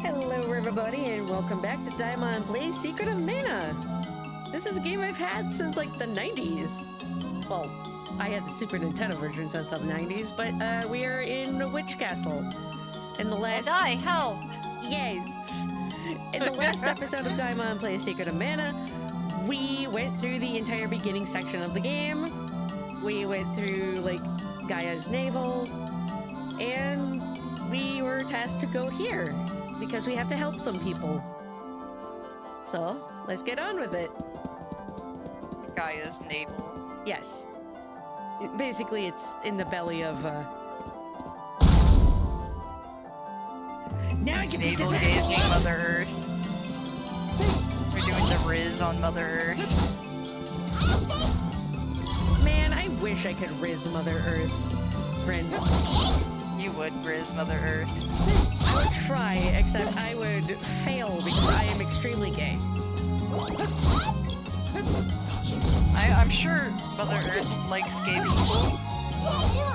Hello everybody and welcome back to Daimon Plays Secret of Mana. This is a game I've had since like the 90s. Well, I had the Super Nintendo version since the 90s, but we are in a witch castle. In the last... And I help! Yes! In the last episode of Daimon Plays Secret of Mana, we went through the entire beginning section of the game. We went through, like, Gaia's navel, and we were tasked to go here, because we have to help some people. So, let's get on with it. Gaia's navel. Yes. Basically, it's in the belly of, Now I can beat Navel this gazing asshole! Mother Earth. We're doing the Riz on Mother Earth. Man, I wish I could Riz Mother Earth. Friends. You would Riz Mother Earth. I would try, except I would fail because I am extremely gay. I'm sure Mother Earth likes gay people.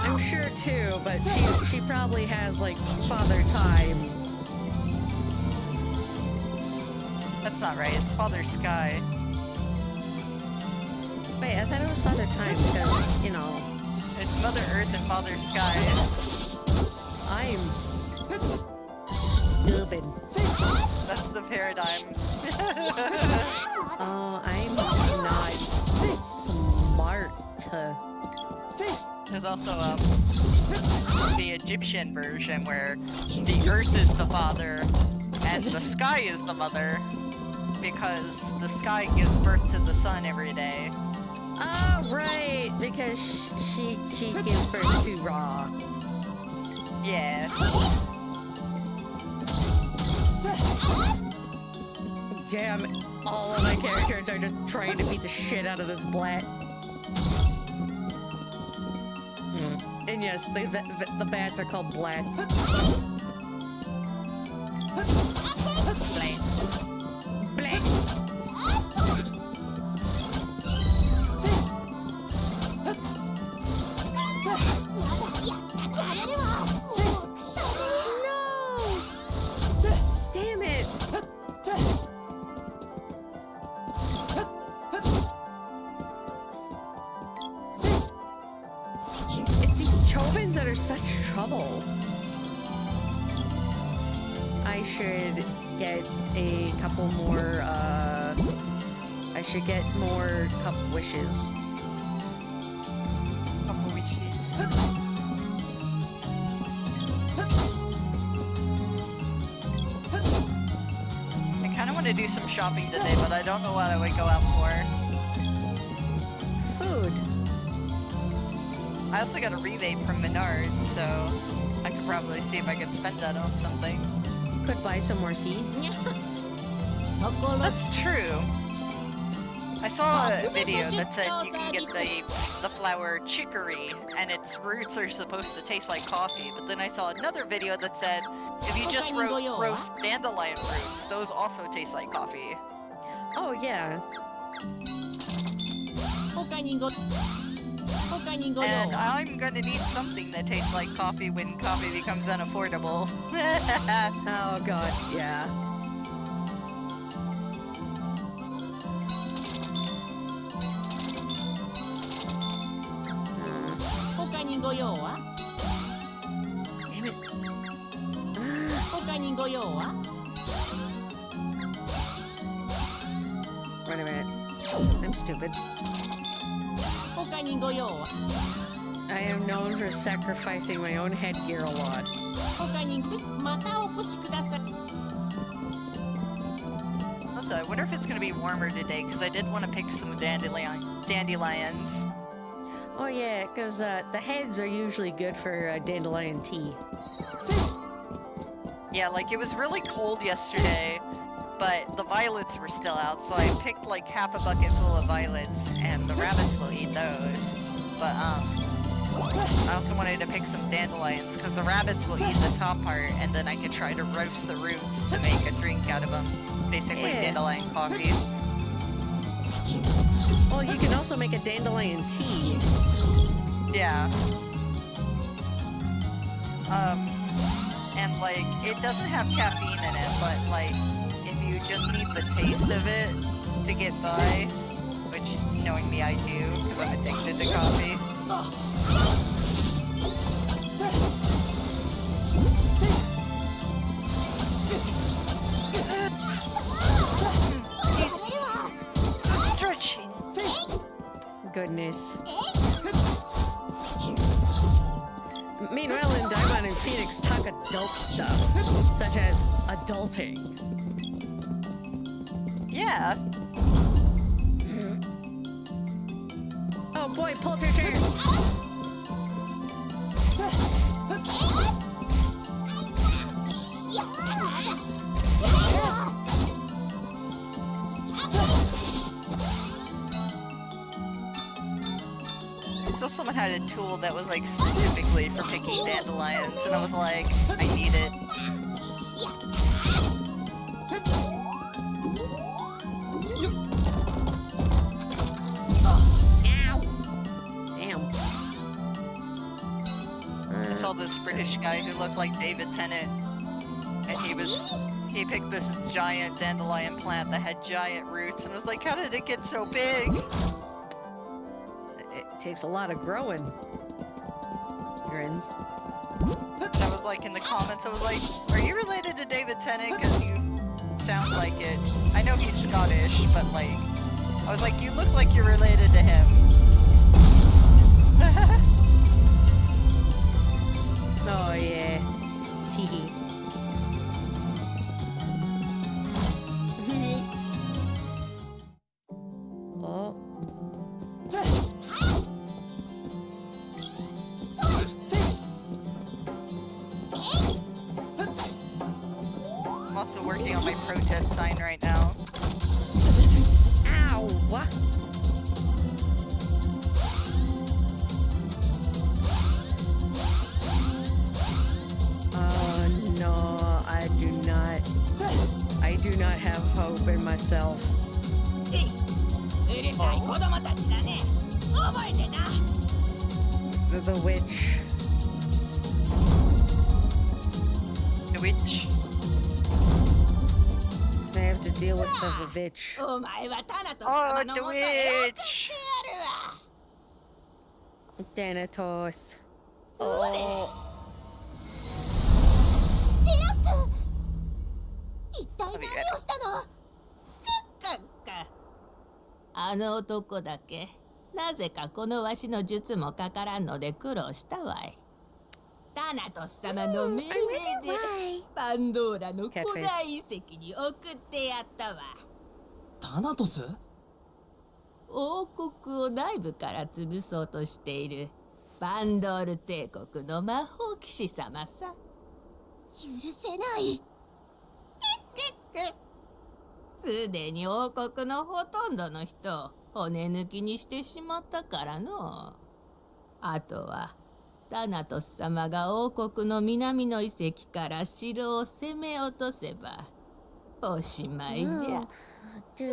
I'm sure too, but she probably has, like, father time. That's not right, it's Father Sky. Wait, I thought it was father time because, you know... It's Mother Earth and Father Sky. I'm... stupid. That's the paradigm. Oh, I'm not smart. There's also the Egyptian version where the Earth is the father and the sky is the mother, because the sky gives birth to the sun every day. Oh, right, because she gives birth to Ra. Yeah. Damn, all of my characters are just trying to beat the shit out of this blat. And yes, the bats are called blats. Blat. Blat! No! Damn it! It's these Chovens that are such trouble. I should get a couple more, I should get more cup wishes. Couple wishes. I kinda wanna do some shopping today, but I don't know what I would go out for. Food. I also got a rebate from Menards, so I could probably see if I could spend that on something. Could buy some more seeds. That's true. I saw a video that said you can get the flower chicory, and its roots are supposed to taste like coffee, but then I saw another video that said if you just roast dandelion roots, those also taste like coffee. Oh, yeah. And I'm gonna need something that tastes like coffee when coffee becomes unaffordable. Oh, God, yeah. Damn it. Wait a minute. I'm stupid. I am known for sacrificing my own headgear a lot. Also, I wonder if it's gonna be warmer today, because I did want to pick some dandelions. Oh yeah, because the heads are usually good for dandelion tea. Yeah, like, it was really cold yesterday, but the violets were still out, so I picked like half a bucket full of violets, and the rabbits will eat those. But, I also wanted to pick some dandelions, because the rabbits will eat the top part, and then I could try to roast the roots to make a drink out of them. Basically, Yeah. dandelion coffee. Well, you can also make a dandelion tea. Yeah. And Like, it doesn't have caffeine in it, but like, if you just need the taste of it to get by, which, knowing me, I do, because I'm addicted to coffee. Excuse me. Stretching. Goodness. Meanwhile, in Daimon and Phoenix talk adult stuff, such as adulting. Yeah. Oh boy, poltergeist! So someone had a tool that was like specifically for picking dandelions, and I was like, I need it. Damn. I saw this British guy who looked like David Tennant, and he picked this giant dandelion plant that had giant roots, and I was like, how did it get so big? It takes a lot of growing. Grins. And I was like, in the comments, I was like, are you related to David Tennant? Because you sound like it. I know he's Scottish, but like, I was like, you look like you're related to him. Oh yeah. Teehee. Oh. I'm also working on my protest sign right now. Ow! Oh no, I do not have hope in myself. The witch. The witch. I have to deal with the witch. Oh, the witch! Thanatos. Oh. 一体何をしたの？あの男だけなぜかこのわしの術もかからんので苦労したわい。タナトス様の命令でパンドーラの古代遺跡に送ってやったわ。タナトス？王国を内部から潰そうとしているバンドール帝国の魔法騎士様さ。許せない。すでに王国のほとんどの人を骨抜きにしてしまったからの。あとはタナトス様が王国の南の遺跡から城を攻め落とせばおしまいじゃ。さて、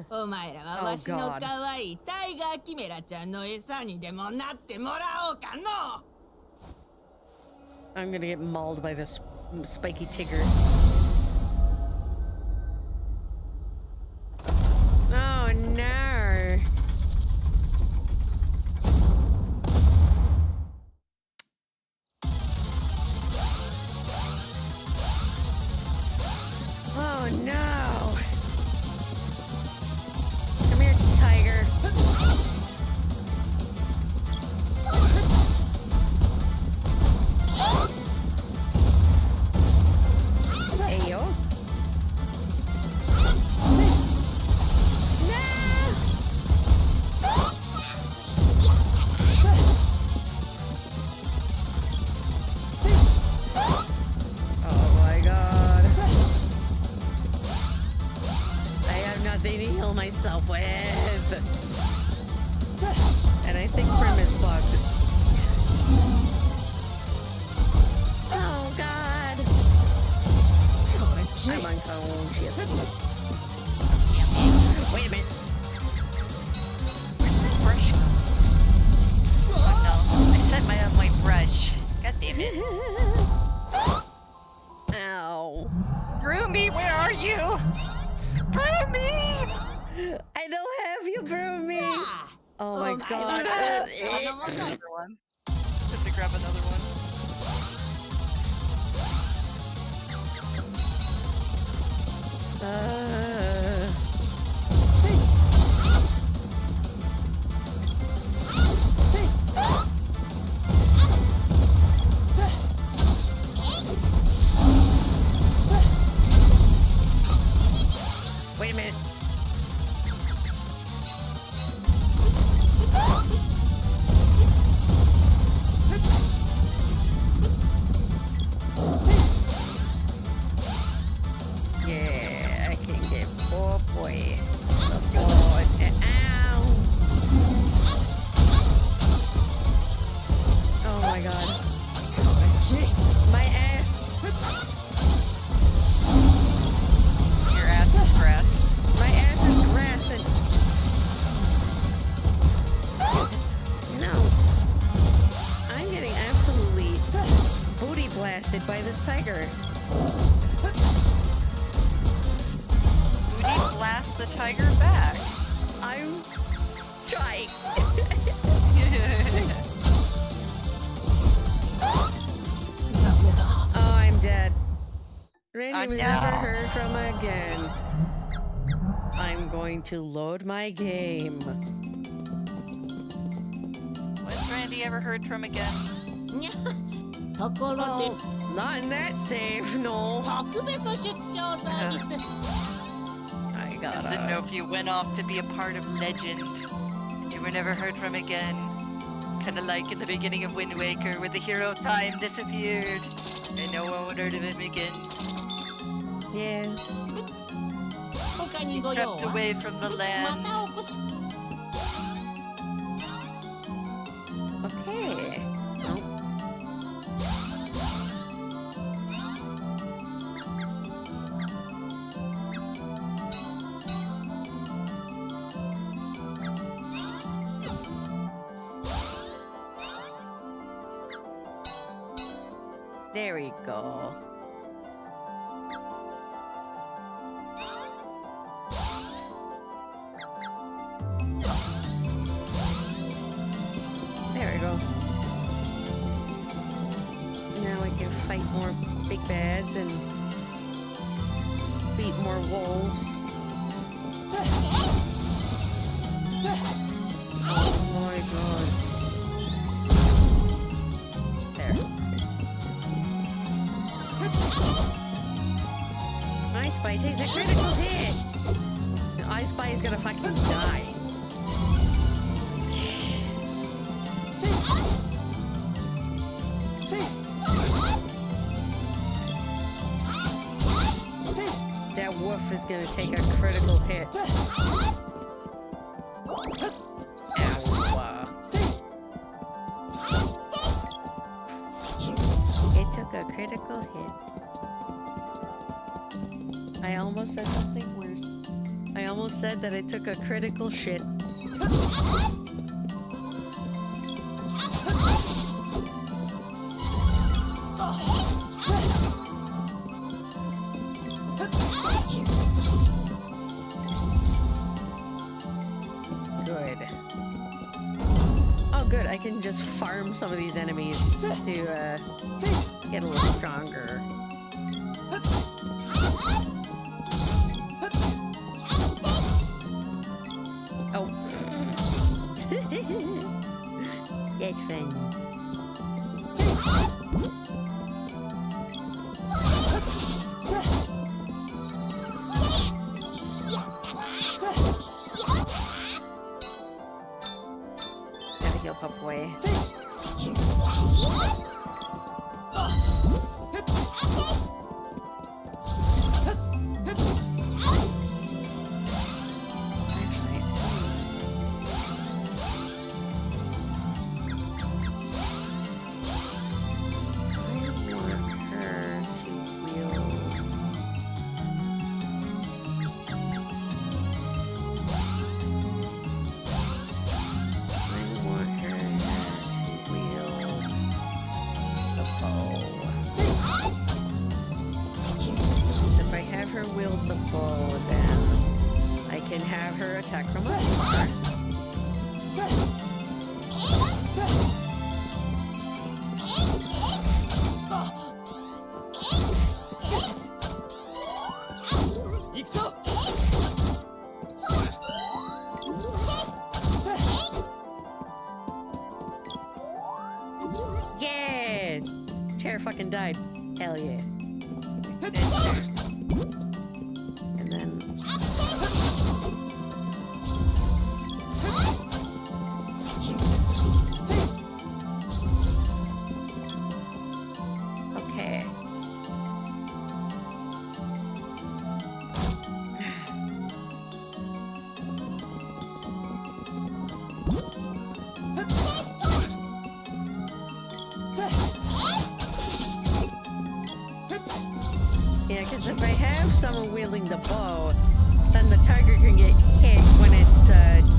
お前らはわしの可愛いタイガーキメラちゃんの餌にでもなってもらおうかの。I'm gonna get mauled by this spiky tigger. Oh no. Oh no. Come here, tiger. Ayo. Oh my god. I have nothing to heal myself with. And I think Prim is bugged. Oh god. I'm unconscious. Wait a minute. Brush. Oh no, I set my brush. God damn it. Broomy, where are you? Broomy! I don't have you, Broomy. Oh my god. Another one. Have to grab another one. Wait a minute. Yeah, I can get poor boy. The board. Ow! Oh my god. My ass. Your ass is grass. My ass is grass and... No. I'm getting absolutely booty blasted by this tiger. Booty blast the tiger back. I'm trying. Oh, I'm dead. Randy was never heard from again. I'm going to load my game. Was Randy ever heard from again? ところで Well, not in that save, no. 特別出張サービス I Just didn't know gotta... if you went off to be a part of legend and you were never heard from again. Kinda like in the beginning of Wind Waker where the hero time disappeared and no one would heard of him again. Yeah. 他にご用 Crept は away from the ま land. たお越し Okay. Nope. There we go. There we go. Now I can fight more big bads and beat more wolves. Oh my god. There. I Spy takes a critical hit! I Spy is gonna fucking die. That wolf is gonna take a critical hit. Ow. It took a critical hit. I almost said something worse. I almost said that it took a critical shit. Good. Oh, good. I can just farm some of these enemies to get a little stronger. Oh. That's fun. Gotta go, Pop Boy. Actually, I want her to wield. I want her her wield the bow, then I can have her attack from afar. Yeah! The chair fucking died. Hell yeah. And then... Okay. Yeah, because if I have someone wielding the bow, then the tiger can get hit when it's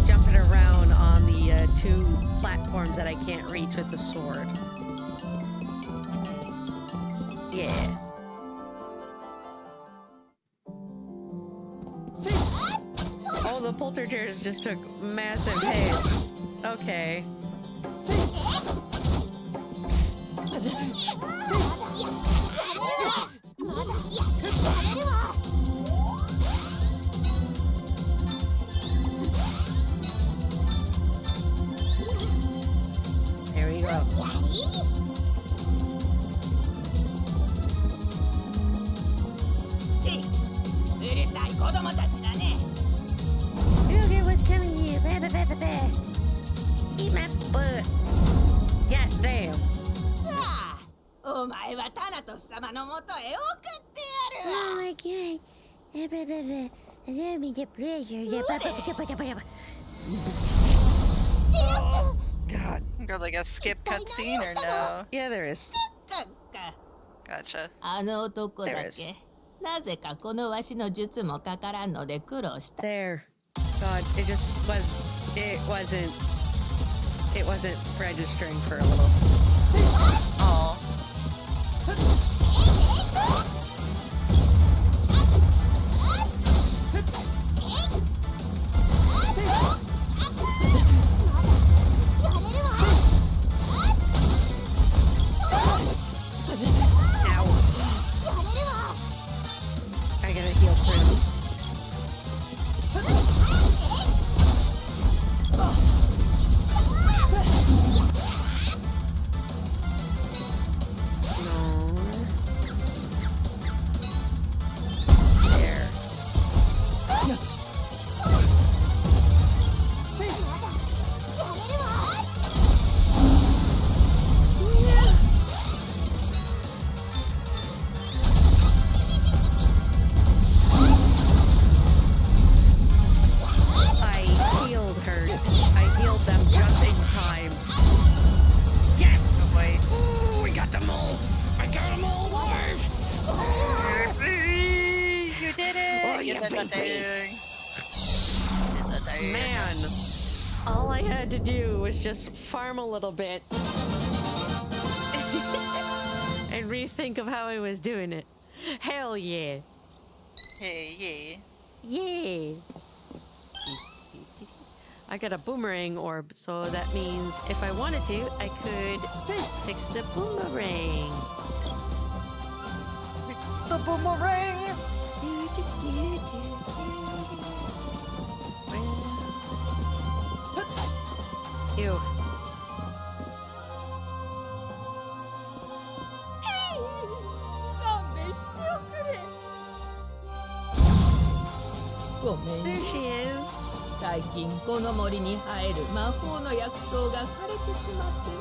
jumping around on the two platforms that I can't reach with the sword. Yeah. Oh, the poltergeist just took massive hits. Okay. There we go. うるさい子供たちだね。 Look at what's coming here. Eat my butt. God damn. さあ、お前はタナトス様のもとへ送ってやるわ。 Oh my god. Allow me the pleasure. God. Or like a skip cutscene or no? Yeah, there is. かっか。 Gotcha. あの男だ There is. け。なぜかこのわしの術もかからんので苦労した。 There. God, it just was. It wasn't registering for a little. Oh. I gotta heal through. No. There. Yes. I healed her. I healed them just in time. Yes! Oh wait. Ooh, we got them all. I got them all alive. You did it! Oh, You yeah, did the baby. thing. Did the thing. Man, all I had to do was just farm a little bit and rethink of how I was doing it. Hell yeah. Hey, Yeah. I got a boomerang orb, so that means if I wanted to, I could fix the boomerang. yeah. The boomerang! Ew. 勘弁しておくれ。ごめん There ね。 she is. 最近この森に生える魔法の薬草が枯れてしまっての。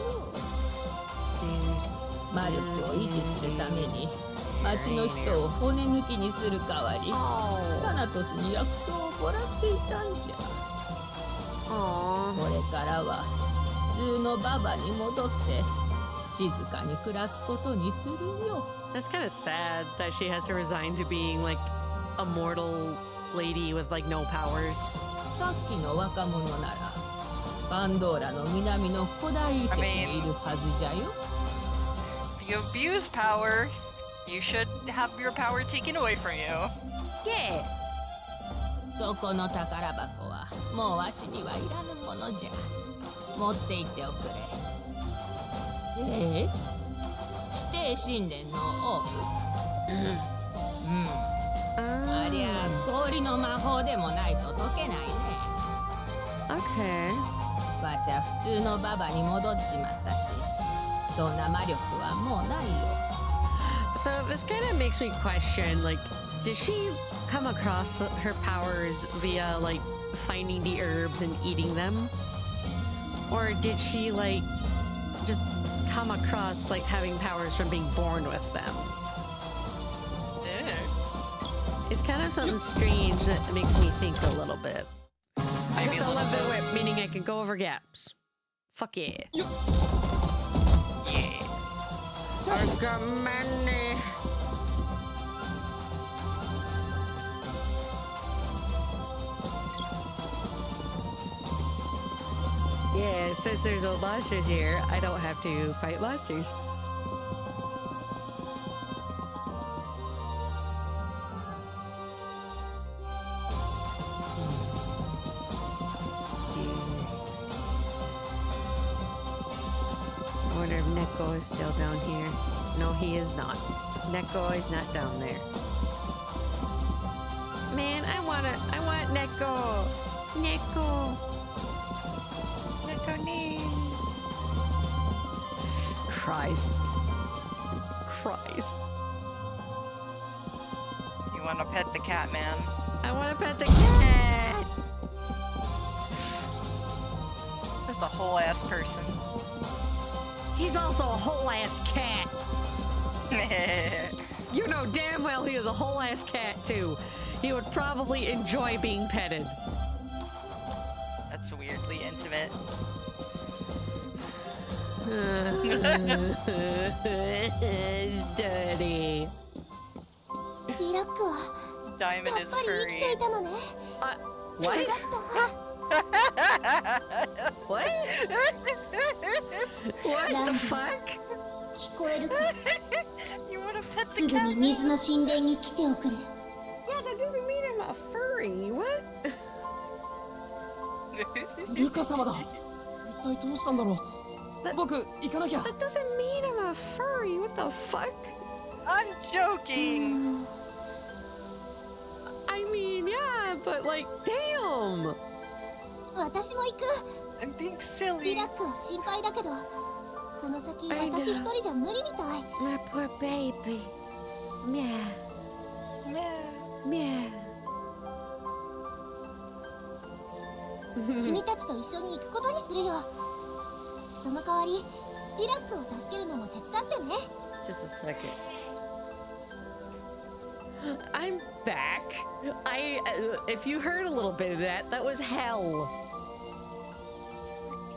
魔力を維持するために町の人を骨抜きにする代わり、タ Oh. ナトスに薬草をもらっていたんじゃ。 Aw. これからは普通のババに戻って静かに暮らすことにするよ。 That's kind of sad that she has to resign to being like a mortal lady with like no powers. さっきの若者ならパンドーラの南の古代遺跡にいるはずじゃよ。 If you abuse power, you should have your power taken away from you. Yeah. そこの宝箱はもうわしにはいらぬものじゃ。持って行っておくれ。指定神殿のオーブ。ありゃ氷の魔法でもないと解けないね。Okay. わしゃ普通のババに戻っちまったし、そんな魔力はもうないよ。So this kind of makes me question, like, did she come across her powers via, like, finding the herbs and eating them? Or did she, like, just come across, like, having powers from being born with them? It's kind of something strange that makes me think a little bit. I Maybe got a the little left bit. whip, meaning I can go over gaps. Fuck yeah. Yeah. I got money. Yeah, since there's no monsters here, I don't have to fight monsters. I wonder if Neko is still down here. No, he is not. Neko is not down there. Man, I want Neko. Neko. Neko nee. Cries. You want to pet the cat, man? I want to pet the cat. That's a whole ass person. He's also a whole ass cat. You know damn well he is a whole ass cat too. He would probably enjoy being petted. That's weirdly intimate. Daddy. ディラックは Diamond やっ is ぱり生きてい furry. たのね。 What? よかった。 What? What the Ranting. fuck? 聞こえるか。 You want to pet す the ぐに cat? 水の神殿に来ておくれ。 Yeah, that doesn't mean I'm a furry. What? ルカ様だ。一体どうしたんだろう。僕行かなきゃ。 That doesn't mean I'm a furry. What the fuck? I'm joking. I mean, yeah, but like, damn. 私も行く。 I'm being ディ silly. ラックは心配だけど、この先 I know. 私一人じゃ無理みたい。 My poor baby. Meow, Yeah. meow. 君たちと一緒に行くことにするよ。その代わり、ディラックを助けるのも手伝ってね。 Just a second. I'm back. If you heard a little bit of that, that was hell.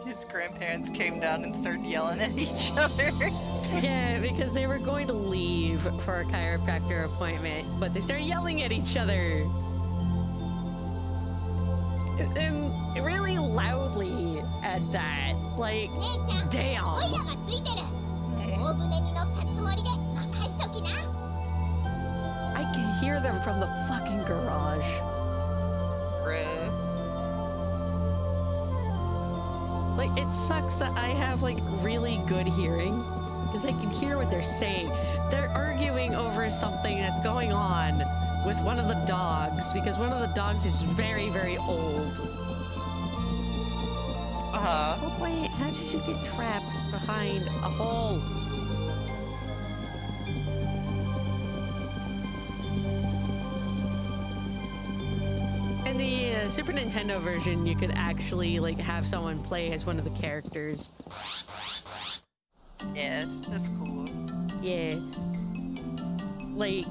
His grandparents came down and started yelling at each other. Yeah, because they were going to leave for a chiropractor appointment, but they started yelling at each other. And really loudly at that. Like, 姉ちゃん、 damn. オイラがついてる。大船に乗ったつもりで任しときな。 I can hear them from the fucking garage. Bruh. Like, it sucks that I have, like, really good hearing. Because I can hear what they're saying. They're arguing over something that's going on with one of the dogs. Because one of the dogs is very, very old. Oh, wait. How did you get trapped behind a hole? In the Super Nintendo version, you could actually like have someone play as one of the characters. Yeah, that's cool. Yeah. Like,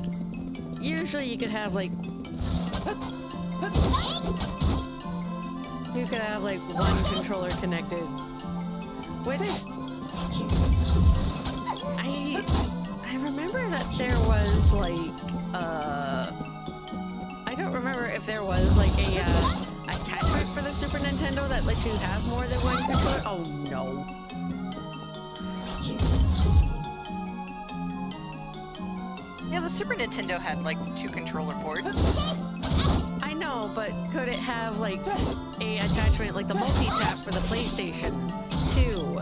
usually you could have like... You could have like one controller connected. Which... I remember that there was like, I don't remember if there was like a attachment for the Super Nintendo that lets you have more than one controller. Oh no. Yeah, the Super Nintendo had like 2 controller ports. I know, but could it have like a attachment like the multi-tap for the PlayStation 2,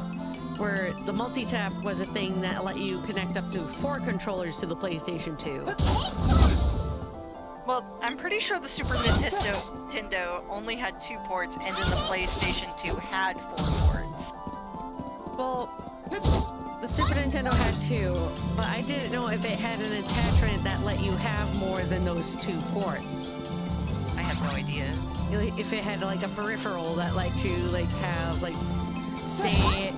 where the multi-tap was a thing that let you connect up to 4 controllers to the PlayStation 2? Well, I'm pretty sure the Super Nintendo only had 2 ports, and then the PlayStation 2 had 4 ports. Well, the Super Nintendo had 2, but I didn't know if it had an attachment that let you have more than those 2 ports. I have no idea. If it had like a peripheral that let you like have like, say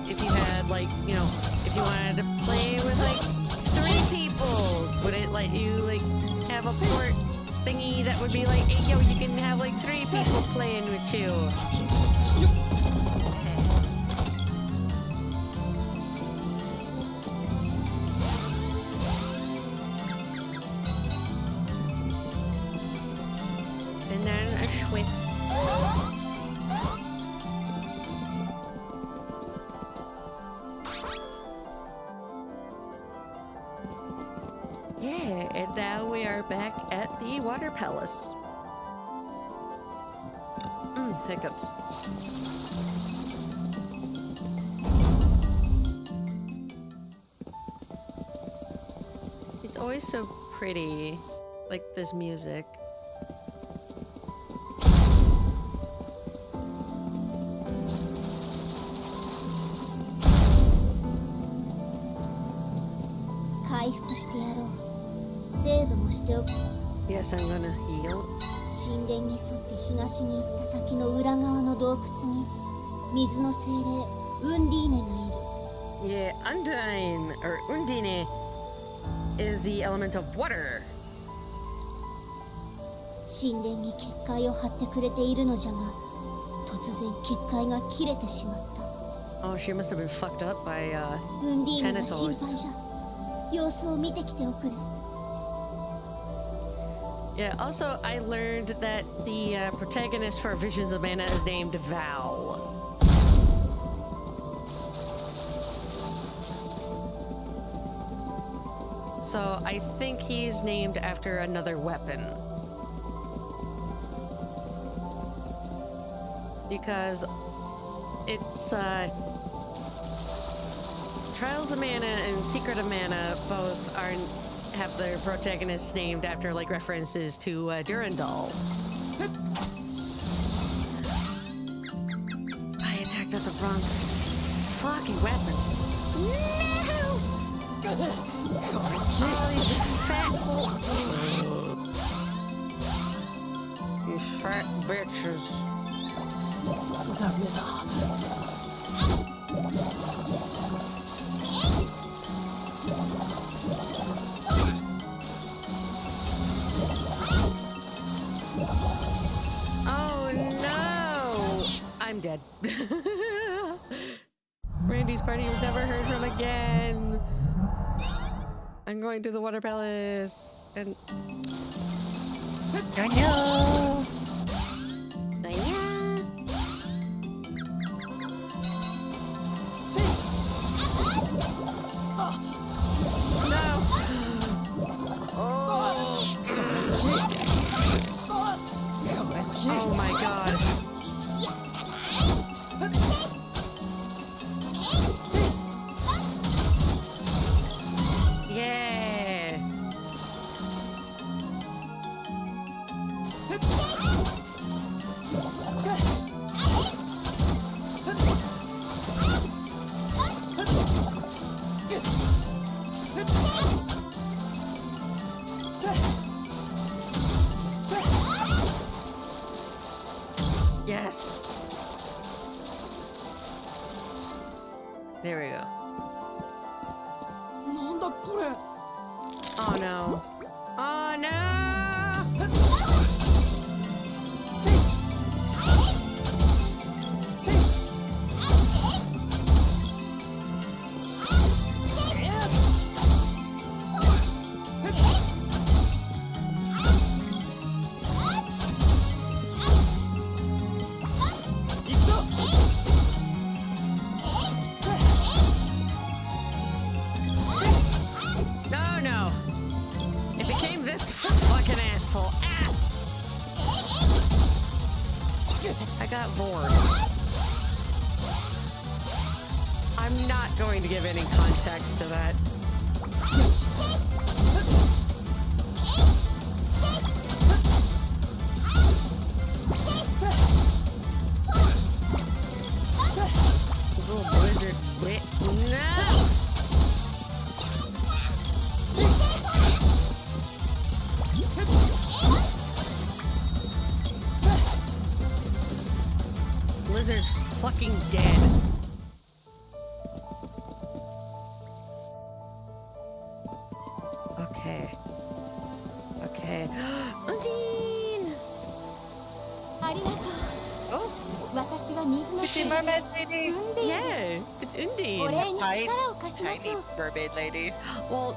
if you had like, you know, if you wanted to play with like 3 people, would it let you like have a port thingy that would be like, hey, yo, you can have like 3 people playing with you? And then a schwip. Yeah, and now we are back at the Water Palace. Hiccups. It's always so pretty, like this music. Yes, I'm gonna heal. 神殿に沿って東に行った滝の裏側の洞窟に水の精霊ウンディーネがいる。 Yeah, Undine, or Undine, is the element of water. 神殿に結界を張ってくれているのじゃが、突然結界が切れてしまった。 Oh, she must have been fucked up by ウンディーネが心 Thanatos. 配じゃ。様子を見てきておくれ。 Yeah, also, I learned that the protagonist for Visions of Mana is named Val. So I think he's named after another weapon. Because it's Trials of Mana and Secret of Mana both have their protagonists named after like references to Durandal. I attacked with the wrong fucking weapon. No! Oh, these fat these fat bitches. Oh no! I'm dead. Randy's party was never heard from again. I'm going to the Water Palace and... I know! Oh my god. Yeah. Yes. There we go. なんだこれ。 Oh no. Oh no! No, no. got bored. I'm not going to give any context to that. Little blizzard. No! Blizzard's fucking dead. Okay. Okay. Undine! ありがとう。 Oh, 私は水の Pretty mermaid lady. 産んでいる。 yeah, it's お Undine. 礼に力を貸しまし Tiny ょう。 mermaid lady. Well,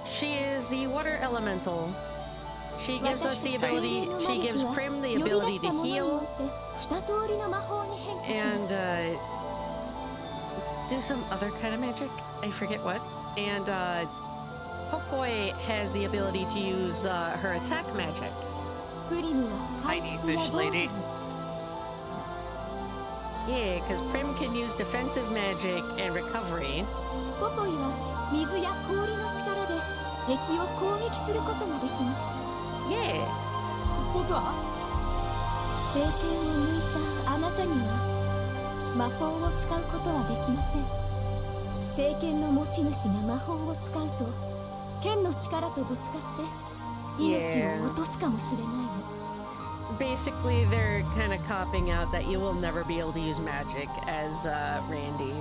she is the water elemental. She gives us the ability, she gives Prim the ability to heal 二通りの魔法に変化し and ます。 do some other kind of magic. I forget what. And Hopoi has the ability to use her attack magic. プリムは回 Tiny 復や fish 防御 lady. Yeah, because Prim can use defensive magic and recovery. ポポイは水や氷の力で敵を攻撃することができます。 Yeah. 僕は聖剣を抜いたあなたには魔法を使うことはできません。聖剣の持ち主が魔法を使うと剣の力とぶつかって命を落とすかもしれないの。 Basically, they're kind of copping out that you will never be able to use magic as Randy.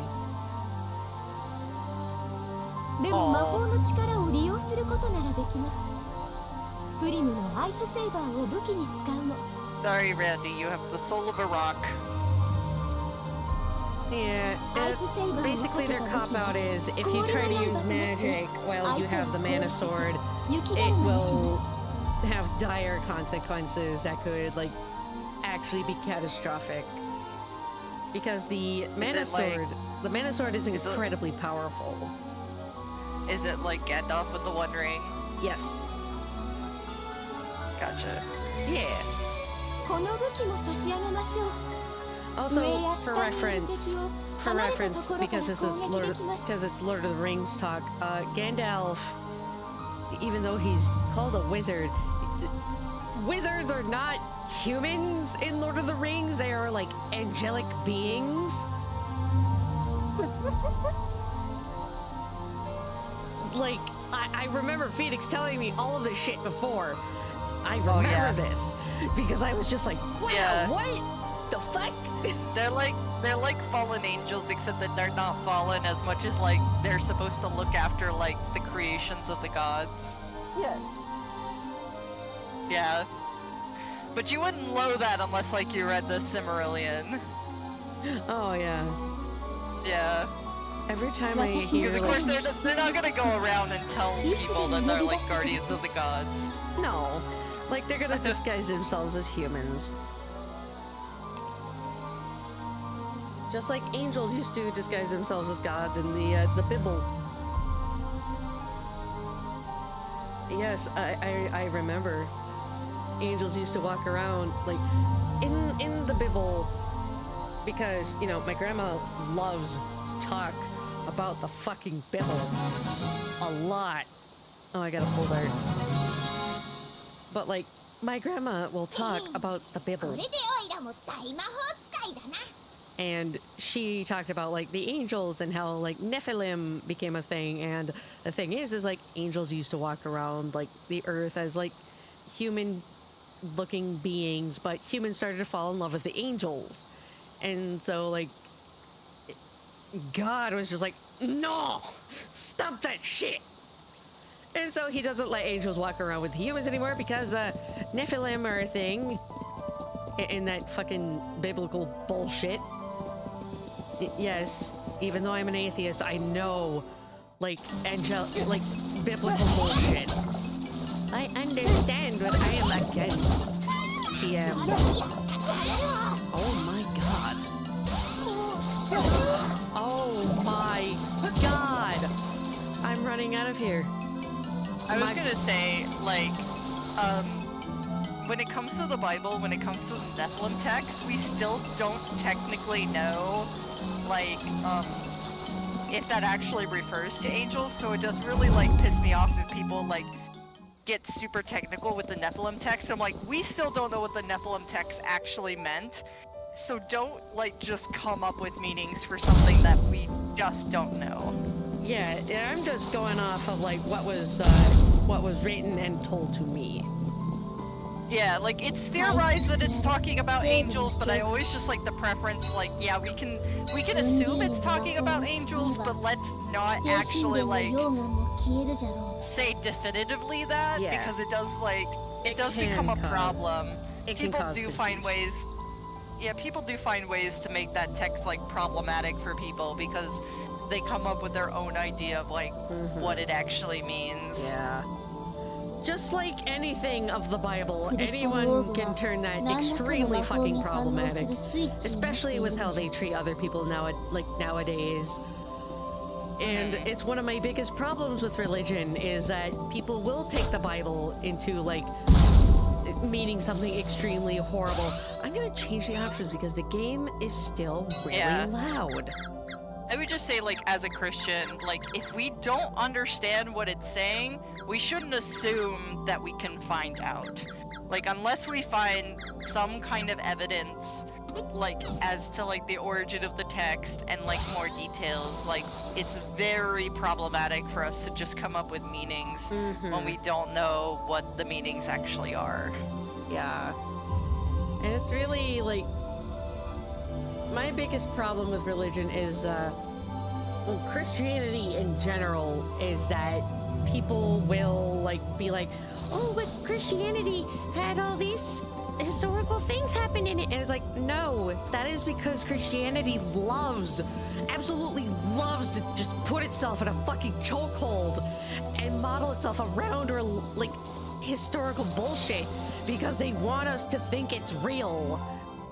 でも魔法の力を利用することならできます。プリムのアイスセイバーを武器に使うの。 Sorry, Randy, you have the soul of a rock. Yeah, it's basically their cop out is if you try to use magic while you have the mana sword, 雪 it だるまにし will ます。 have dire consequences that could like actually be catastrophic. Because the mana it like- sword, the mana sword is is it- incredibly powerful. Is it like Gandalf with the One Ring? Yes. Gotcha. Yeah. この武器も差し上げましょう。 Also, 上や for 下にいる reference, 敵を for 離れたと reference, ころから because this is 攻撃できます。 because it's Lord of the Rings talk. Gandalf, even though he's called a wizard, wizards are not humans in Lord of the Rings. They are like angelic beings. Like I remember Phoenix telling me all of this shit before. I remember yeah. this because I was just like, wow, Yeah. what the fuck? They're like fallen angels, except that they're not fallen as much as like they're supposed to look after like the creations of the gods. Yes. Yeah. But you wouldn't know that unless like you read the Cimmerillion. Oh yeah. Yeah. Every time I hear Because of like, course they're not gonna go around and tell people that they're like guardians of the gods. no, like they're gonna disguise themselves as humans. Just like angels used to disguise themselves as gods in the Bible. Yes, I remember. Angels used to walk around like in the Bible because you know my grandma loves to talk about the fucking Bible a lot. Oh, I gotta pull there. But like my grandma will talk about the これ Bible. でオイラも大魔法使いだな。 And she talked about like the angels and how like Nephilim became a thing. And the thing is like angels used to walk around like the earth as like human looking beings, but humans started to fall in love with the angels. And so like God was just like, no, stop that shit. And so he doesn't let angels walk around with humans anymore because Nephilim are a thing in that fucking biblical bullshit. Yes, even though I'm an atheist, I know like like biblical bullshit. I understand what I am against. TM. Oh my god. Oh my god. I'm running out of here. I was gonna say, like, when it comes to the Bible, when it comes to the Nephilim text, we still don't technically know, like, if that actually refers to angels, so it does really, like, piss me off if people, like, get super technical with the Nephilim text. I'm like, we still don't know what the Nephilim text actually meant, so don't, like, just come up with meanings for something that we just don't know. Yeah, I'm just going off of, like, what was written and told to me. Yeah, like, it's theorized that it's talking about angels, but I always just like the preference, like, yeah, we can assume it's talking about angels, but let's not actually, like, say definitively that, Yeah. because it does, like, it does can become a cause- problem. it can People cause do find ways, yeah, people do find ways to make that text, like, problematic for people, because they come up with their own idea of, like, what it actually means. Yeah. Just like anything of the Bible, anyone can turn that extremely fucking problematic. Especially with how they treat other people nowadays. And it's one of my biggest problems with religion is that people will take the Bible into, like, meaning something extremely horrible. I'm gonna change the options because the game is still really loud. I would just say, like, as a Christian, like, if we don't understand what it's saying, we shouldn't assume that we can find out. Like, unless we find some kind of evidence, like, as to, like, the origin of the text and, like, more details, like, it's very problematic for us to just come up with meanings when we don't know what the meanings actually are. Yeah. And it's really, like, my biggest problem with religion is, well, Christianity in general is that people will, like, be like, oh, but Christianity had all these historical things happen in it. And it's like, no, that is because Christianity absolutely loves to just put itself in a fucking chokehold and model itself around, or, like, historical bullshit because they want us to think it's real.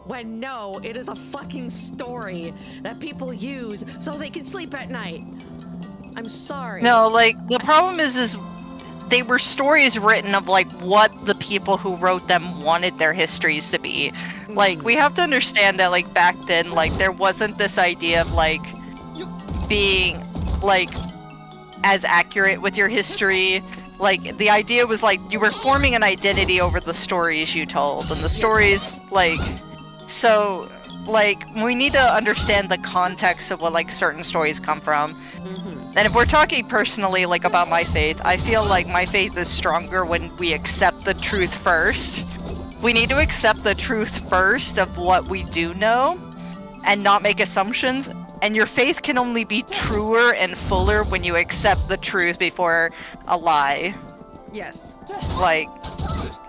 When no, it is a fucking story that people use so they can sleep at night. I'm sorry. No, like, the problem is they were stories written of, like, what the people who wrote them wanted their histories to be. Like, we have to understand that, like, back then, like, there wasn't this idea of, like, being, like, as accurate with your history. Like, the idea was, like, you were forming an identity over the stories you told, and the stories, like... So, like, we need to understand the context of what, like, certain stories come from. And if we're talking personally, like, about my faith, I feel like my faith is stronger when we accept the truth first. We need to accept the truth first of what we do know, and not make assumptions. And your faith can only be truer and fuller when you accept the truth before a lie. Yes. Like,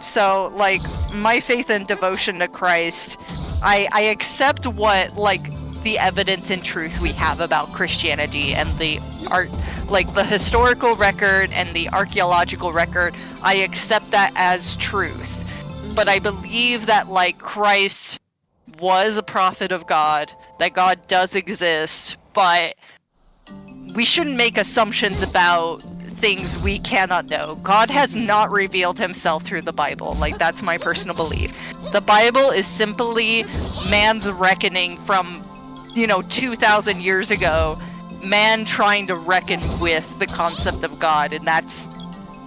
so, like, my faith and devotion to Christ, I accept what, like, the evidence and truth we have about Christianity and the art, like, the historical record and the archaeological record. I accept that as truth. But I believe that, like, Christ was a prophet of God, that God does exist, but we shouldn't make assumptions about things we cannot know. God has not revealed himself through the Bible. Like, that's my personal belief. The Bible is simply man's reckoning from, 2,000 years ago. Man trying to reckon with the concept of God, and that's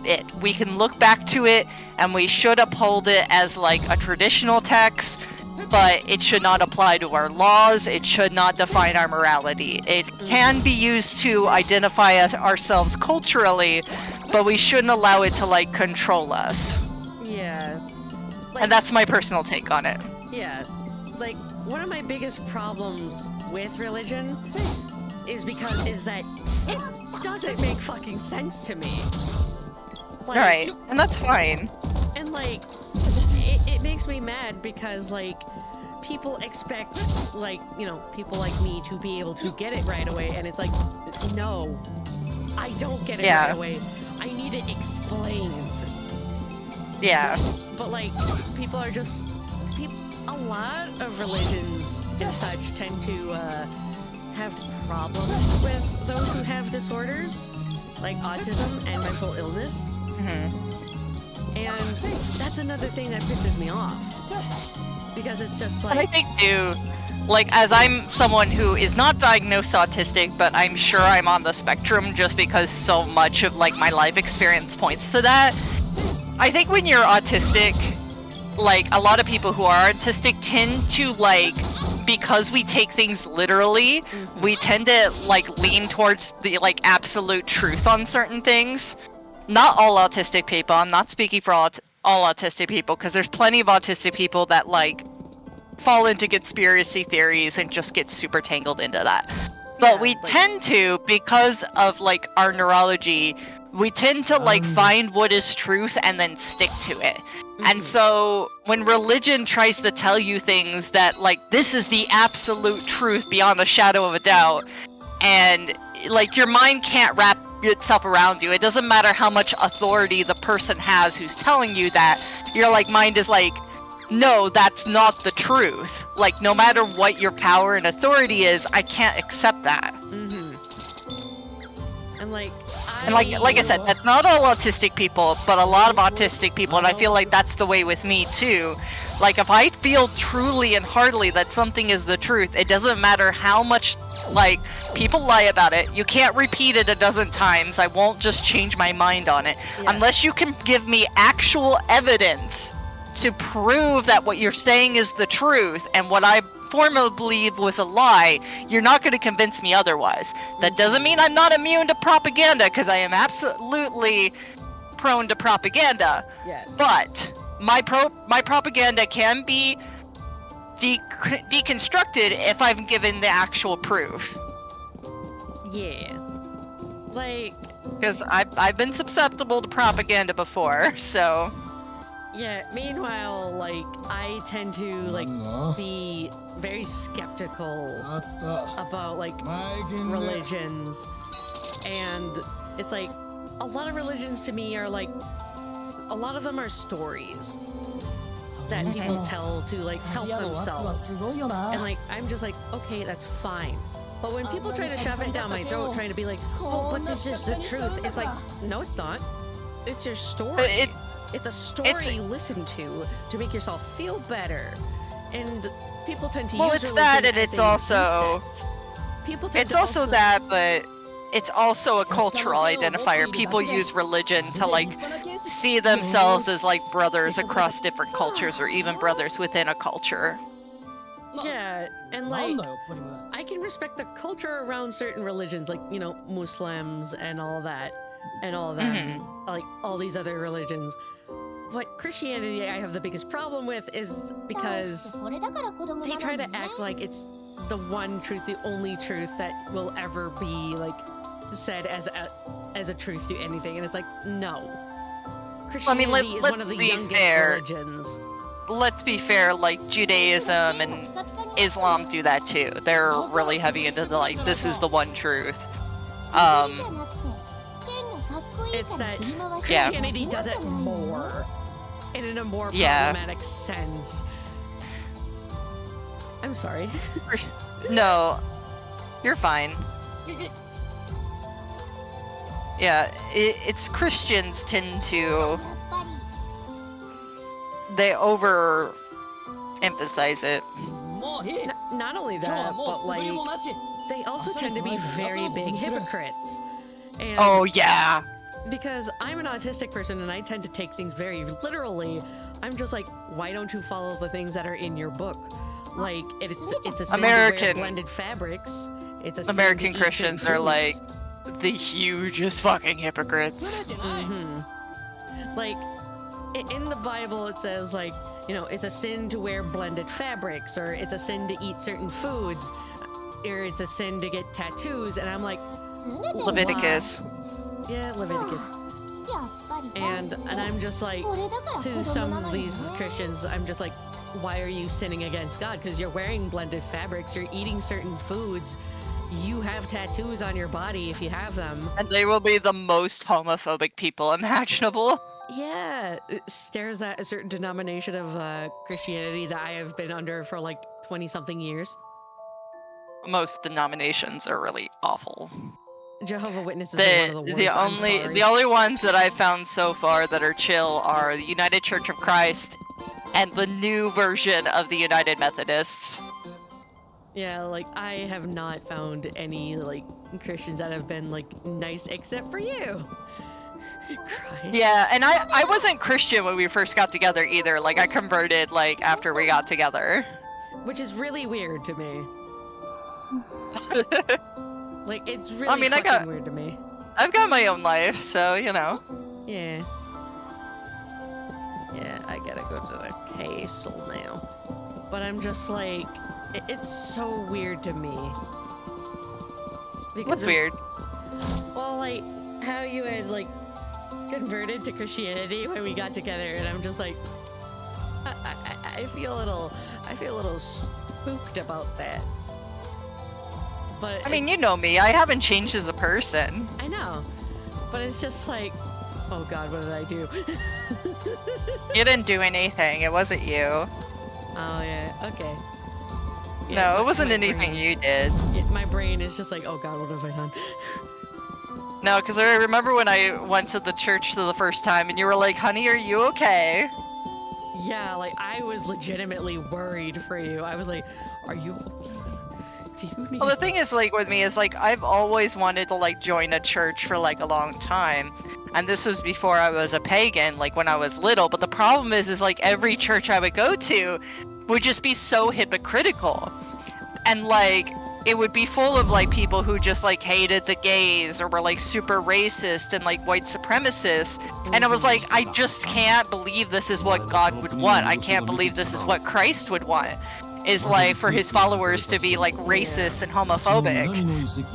it. We can look back to it, and we should uphold it as, like, a traditional text, but it should not apply to our laws. It should not define our morality. It can be used to identify ourselves culturally, but we shouldn't allow it to, like, control us. Yeah. Like, And that's my personal take on it. Yeah. Like, one of my biggest problems with religion is that it doesn't make fucking sense to me. Like, Right, and that's fine. And, like, it makes me mad because, like, people expect, like, people like me to be able to get it right away, and it's like, no, I don't get it right away. I need it explained. Yeah. But, like, people are just... a lot of religions and such tend to have problems with those who have disorders, like autism and mental illness. And that's another thing that pisses me off. Because it's just And I like, think too, like, as I'm someone who is not diagnosed autistic, but I'm sure I'm on the spectrum just because so much of like my life experience points to that. I think when you're autistic, like a lot of people who are autistic tend to like, because we take things literally, we tend to like lean towards the like absolute truth on certain things. Not all autistic people. I'm not speaking for all autistic people, because there's plenty of autistic people that like fall into conspiracy theories and just get super tangled into that. But Yeah, we like- tend to, because of like our neurology, we tend to like find what is truth and then stick to it. And so when religion tries to tell you things that like this is the absolute truth beyond a shadow of a doubt, and like your mind can't wrap itself around you, it doesn't matter how much authority the person has who's telling you that, your like mind is like, no, that's not the truth. Like no matter what your power and authority is, I can't accept that. and like, And like I said, that's not all autistic people, but a lot of autistic people, and I feel like that's the way with me too. Like if I feel truly and heartily that something is the truth, it doesn't matter how much like people lie about it. You can't repeat it a dozen times. I won't just change my mind on it unless you can give me actual evidence to prove that what you're saying is the truth and what I formerly believed was a lie. You're not going to convince me otherwise. That doesn't mean I'm not immune to propaganda, because I am absolutely prone to propaganda. yes. But my propaganda can be deconstructed if I'm given the actual proof. Yeah. Like, Because I've been susceptible to propaganda before, so... yeah, meanwhile, like, I tend to, like, be very skeptical about, like, religions. And it's like, a lot of religions to me are, like, a lot of them are stories that people tell to, like, help themselves. And, like, I'm just like, okay, that's fine. But when people try to shove it down my throat, trying to be like, oh, but this is the truth, it's like, no, it's not. It's your story. It's a story you listen to make yourself feel better. And people tend to use it's that, and it's also... People tend It's to also that, but it's also a cultural identifier. People use religion to, like, see themselves as, like, brothers across different cultures, or even brothers within a culture. Yeah, and, like, I can respect the culture around certain religions, like, you know, Muslims and all that, and all of them, like, all these other religions. But Christianity, I have the biggest problem with is because they try to act like it's the one truth, the only truth that will ever be, like, said as a truth to anything. And it's like, no. Christianity is one of the youngest religions. Let's be fair, like, Judaism and Islam do that too. They're really heavy into the, like, this is the one truth. It's that Christianity does it more, and in a more problematic sense. I'm sorry. No, you're fine. Yeah, it's Christians tend to... They over-emphasize it. Not only that, but, like, they also tend to be very big hypocrites. And oh, yeah! because I'm an autistic person and I tend to take things very literally, I'm just like, why don't you follow the things that are in your book? Like, it's a sin to wear blended fabrics. It's a sin American to eat Christians certain are like foods. the hugest fucking hypocrites. Like, in the Bible it says, like, you know, it's a sin to wear blended fabrics, or it's a sin to eat certain foods, or it's a sin to get tattoos, and I'm like, Leviticus. yeah, Leviticus. And I'm just like, to some of these Christians, I'm just like, why are you sinning against God? Because you're wearing blended fabrics, you're eating certain foods, you have tattoos on your body if you have them. And they will be the most homophobic people imaginable. Yeah, it stares at a certain denomination of Christianity that I have been under for like 20-something years. Most denominations are really awful. Jehovah's Witnesses are one of the worst. The only ones that I've found so far that are chill are the United Church of Christ and the new version of the United Methodists. Yeah, like, I have not found any, like, Christians that have been, like, nice except for you. Christ. Yeah, and I wasn't Christian when we first got together either. Like, I converted, like, after we got together. Which is really weird to me. Like, it's really weird to me. I've got my own life, so, you know. Yeah. Yeah, I gotta go to the castle now. But I'm just like, it's so weird to me. What's weird? Well, like, how you had, like, converted to Christianity when we got together, and I'm just like, I feel a little spooked about that. But I mean, you know me, I haven't changed as a person. I know, but it's just like, oh god, what did I do? You didn't do anything, it wasn't you. Oh yeah, okay. Yeah, no, it wasn't anything you did. My brain is just like, oh god, what have I done? No, because I remember when I went to the church for the first time and you were like, honey, are you okay? Yeah, like, I was legitimately worried for you. I was like, are you okay? Do you need... Well, the thing is, like, with me is, like, I've always wanted to, like, join a church for, like, a long time. And this was before I was a pagan, like, when I was little. But the problem is, like, every church I would go to would just be so hypocritical. And, like, it would be full of, like, people who just, like, hated the gays or were, like, super racist and, like, white supremacists. And I was like, I just can't believe this is what God would want. I can't believe this is what Christ would want. Is, like, for his followers to be, like, racist and homophobic.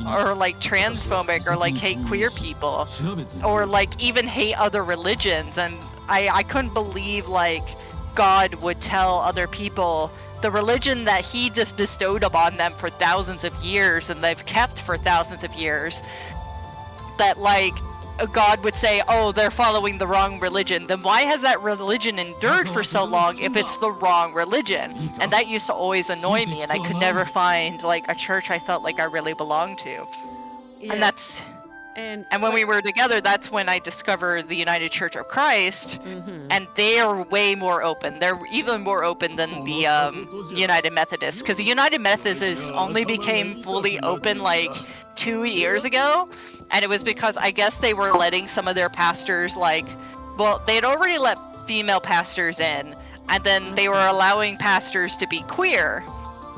Or, like, transphobic or, like, hate queer people. Or, like, even hate other religions. And I couldn't believe, like, God would tell other people the religion that he just bestowed upon them for thousands of years and they've kept for thousands of years, that, like, God would say, oh, they're following the wrong religion. Then why has that religion endured for so long if it's the wrong religion? And that used to always annoy me, and I could never find, like, a church I felt like I really belonged to. Yeah. And that's... And when we were together, that's when I discovered the United Church of Christ, and they're way more open. They're even more open than the United Methodists, because the United Methodists only became fully open, like, 2 years ago, and it was because I guess they were letting some of their pastors, like, well, they'd already let female pastors in, and then they were allowing pastors to be queer.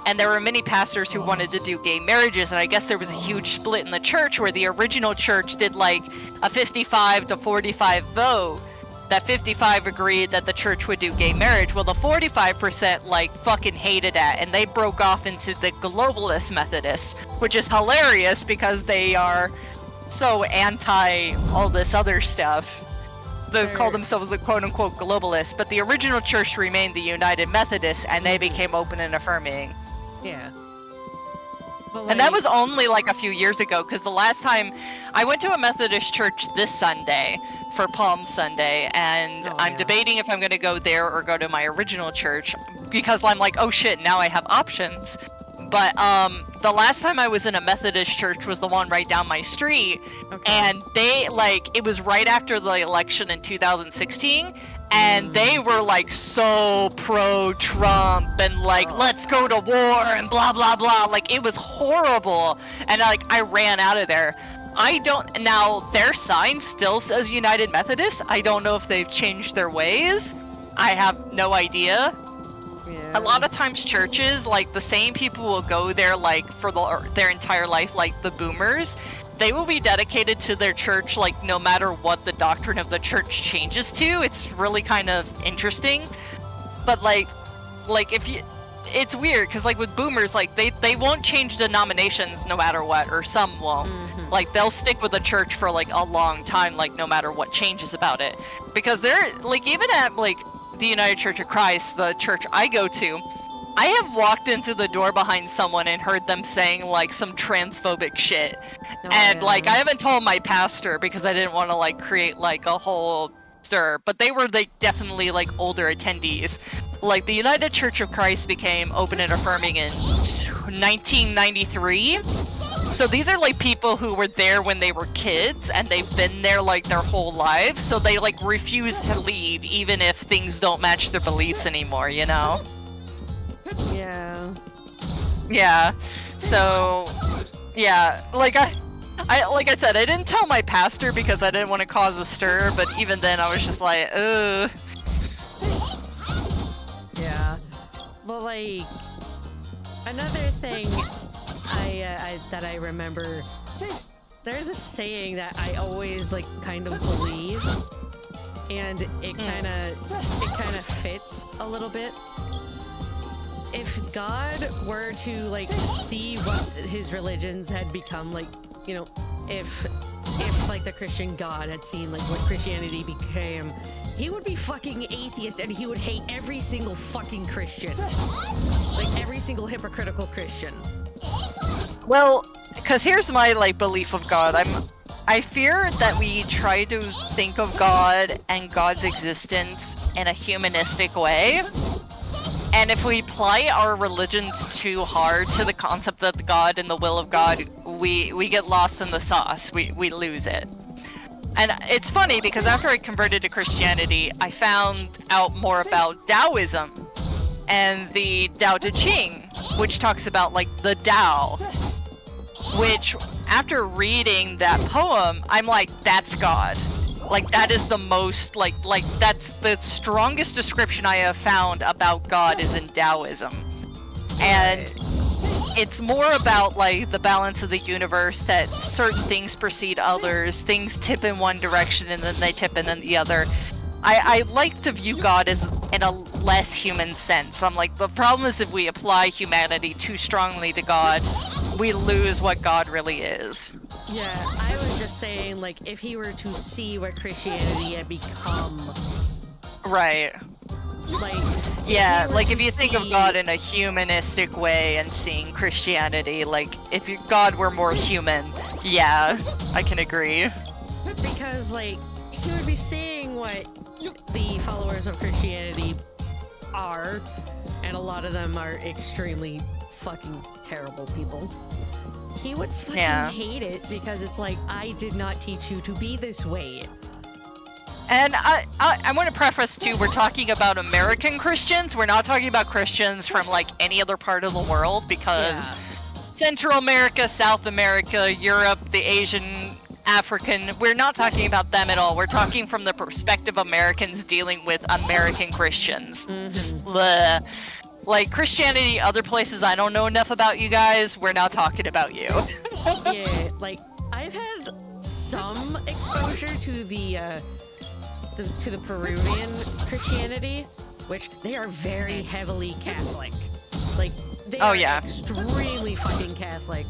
And there were many pastors who wanted to do gay marriages, and I guess there was a huge split in the church where the original church did, like, a 55 to 45 vote. That 55 agreed that the church would do gay marriage. Well, the 45%, like, fucking hated that, and they broke off into the globalist Methodists, which is hilarious because they are so anti all this other stuff. They call themselves the quote-unquote globalists, but the original church remained the United Methodists, and they became open and affirming. Yeah. But, and that was only like a few years ago, because the last time I went to a Methodist church this Sunday for Palm Sunday, and I'm debating if I'm going to go there or go to my original church, because I'm like, oh shit, now I have options. But the last time I was in a Methodist church was the one right down my street, and they, like, it was right after the election in 2016, and they were, like, so pro-Trump and, like, let's go to war and blah, blah, blah. Like, it was horrible. And, like, I ran out of there. Now, their sign still says United Methodist. I don't know if they've changed their ways. I have no idea. Yeah. A lot of times churches, like, the same people will go there, like, for their entire life, like the boomers. They will be dedicated to their church, like, no matter what the doctrine of the church changes to. It's really kind of interesting. But, like if you... It's weird, because, like, with boomers, like, they won't change denominations no matter what, or some won't. Like, they'll stick with the church for, like, a long time, like, no matter what changes about it. Because they're, like, even at, like, the United Church of Christ, the church I go to, I have walked into the door behind someone and heard them saying, like, some transphobic shit. Like, I haven't told my pastor because I didn't want to, like, create, like, a whole stir. But they were, like, definitely, like, older attendees. Like, the United Church of Christ became open and affirming in 1993. So these are like people who were there when they were kids and they've been there like their whole lives, so they like refuse to leave even if things don't match their beliefs anymore, you know? Yeah. Yeah. So yeah, like I like I said, I didn't tell my pastor because I didn't want to cause a stir, but even then I was just like, ugh. Yeah. Well, like, another thing that I remember, there's a saying that I always like kind of believe, and it kind of fits a little bit. If God were to like see what his religions had become, like, you know, if like the Christian God had seen like what Christianity became, he would be fucking atheist and he would hate every single fucking Christian. Like every single hypocritical Christian. Well, because here's my like belief of God. I fear that we try to think of God and God's existence in a humanistic way. And if we apply our religions too hard to the concept of God and the will of God, we get lost in the sauce. We lose it. And it's funny because after I converted to Christianity, I found out more about Taoism and the Tao Te Ching, which talks about like the Tao, which after reading that poem, I'm like, that's God. Like that is the most like that's the strongest description I have found about God is in Taoism. And it's more about like the balance of the universe, that certain things precede others, things tip in one direction and then they tip in the other. I like to view God as in a less human sense. I'm like, the problem is if we apply humanity too strongly to God, we lose what God really is. Yeah, I was just saying, like, if he were to see what Christianity had become. Right. Like, yeah, like if you think of God in a humanistic way and seeing Christianity, like if God were more human, yeah, I can agree. Because, like, he would be seeing what the followers of Christianity are, and a lot of them are extremely fucking terrible people. He would fucking hate it because it's like, I did not teach you to be this way. And I want to preface too, we're talking about American Christians. We're not talking about Christians from like any other part of the world, because Central America, South America, Europe, the Asian, African, we're not talking about them at all. We're talking from the perspective of Americans dealing with American Christians. Just bleh. Like Christianity, other places I don't know enough about you guys, we're not talking about you. Yeah, like I've had some exposure to the Peruvian Christianity, which they are very heavily Catholic. Like they are extremely fucking Catholic.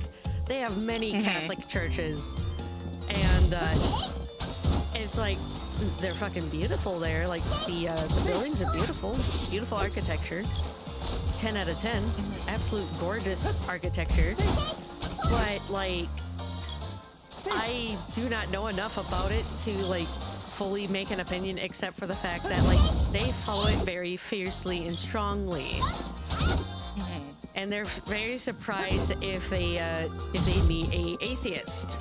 They have many Catholic churches, and it's like they're fucking beautiful there. Like the buildings are beautiful, beautiful architecture. 10 out of 10. Absolute gorgeous architecture. But, like, I do not know enough about it to, like, fully make an opinion, except for the fact that, like, they follow it very fiercely and strongly. And they're very surprised if they meet a atheist.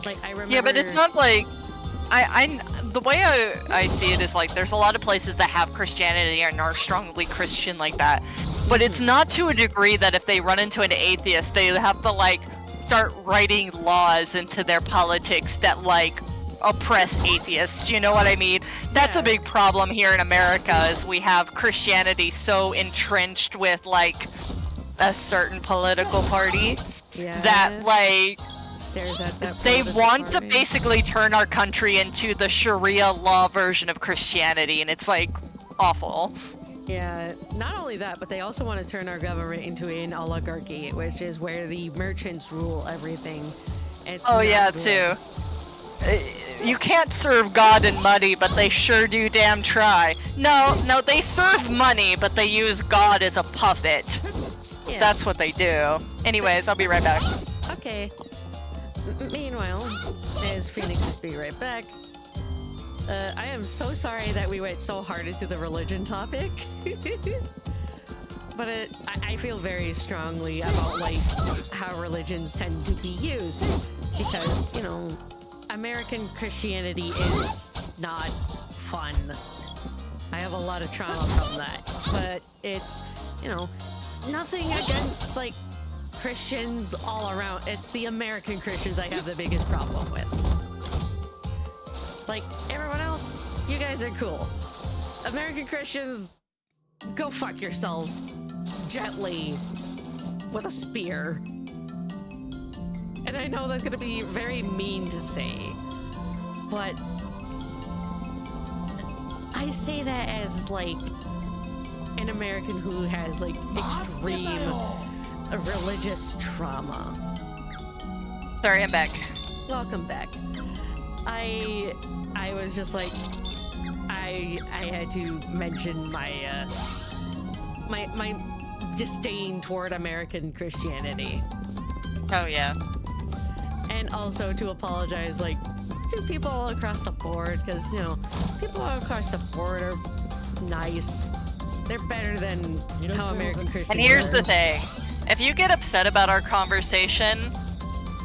Like, I remember... Yeah, but it's not like... the way I see it is like there's a lot of places that have Christianity and are strongly Christian like that, but it's not to a degree that if they run into an atheist, they have to like start writing laws into their politics that like oppress atheists. You know what I mean? That's a big problem here in America, is we have Christianity so entrenched with like a certain political party that like they want to basically turn our country into the Sharia law version of Christianity, and it's like awful. Yeah, not only that, but they also want to turn our government into an oligarchy, which is where the merchants rule everything. It's too. You can't serve God and money, but they sure do damn try. No, they serve money, but they use God as a puppet. Yeah. That's what they do. Anyways, I'll be right back. Okay. Meanwhile, as Phoenix is be right back, I am so sorry that we went so hard into the religion topic. but I feel very strongly about like how religions tend to be used because, you know, American Christianity is not fun. I have a lot of trauma from that, but it's, you know, nothing against like Christians all around. It's the American Christians I have the biggest problem with. Like everyone else, you guys are cool. American Christians, go fuck yourselves gently with a spear. And I know that's gonna be very mean to say, but I say that as like an American who has like extreme religious trauma. Sorry, I'm back. Welcome back. I was just like, I had to mention my my disdain toward American Christianity. Oh yeah. And also to apologize like to people all across the board, because you know, people all across the board are nice. They're better than how American Christians And here's are. the thing. If you get upset about our conversation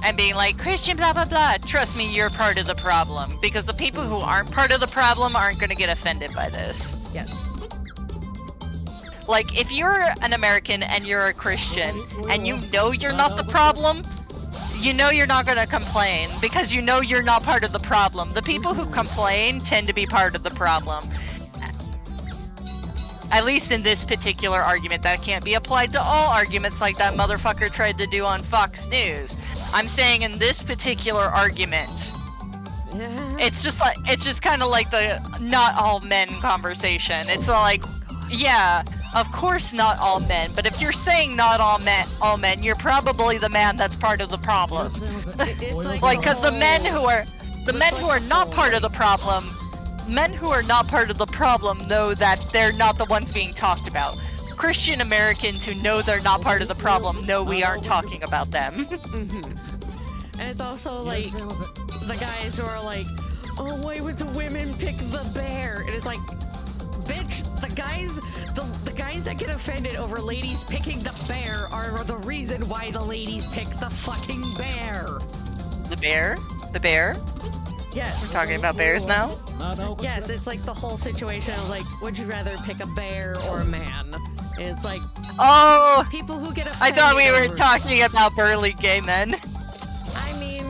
and being like, Christian blah blah blah, trust me, you're part of the problem. Because the people who aren't part of the problem aren't gonna get offended by this. Yes. Like, if you're an American and you're a Christian and you know you're not the problem, you know you're not gonna complain because you know you're not part of the problem. The people who complain tend to be part of the problem. At least in this particular argument. That can't be applied to all arguments like that motherfucker tried to do on Fox News. I'm saying in this particular argument, it's just kind of like the not all men conversation. It's like, yeah, of course not all men, but if you're saying not all men, you're probably the man that's part of the problem. It's Like, because the men who are not part of the problem, men who are not part of the problem know that they're not the ones being talked about. Christian Americans who know they're not part of the problem know we aren't talking about them. And it's also like the guys who are like, oh, why would the women pick the bear? And it's like, bitch, the guys that get offended over ladies picking the bear are the reason why the ladies pick the fucking bear. The bear? The bear? Yes. We're talking about bears now? Yes, it's like the whole situation of like, would you rather pick a bear or a man? And it's like, Oh, people who get I offended thought we were over- talking about burly gay men. I mean,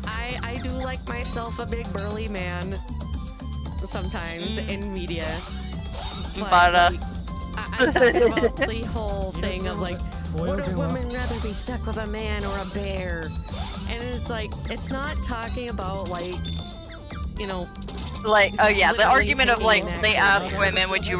I do like myself a big burly man sometimes in media. But, like, I'm talking about the whole thing of like, would a woman rather be stuck with a man or a bear? And it's like, it's not talking about like, you know, Like, oh yeah, the literally argument of like, picking an they actual ask bear. women, would you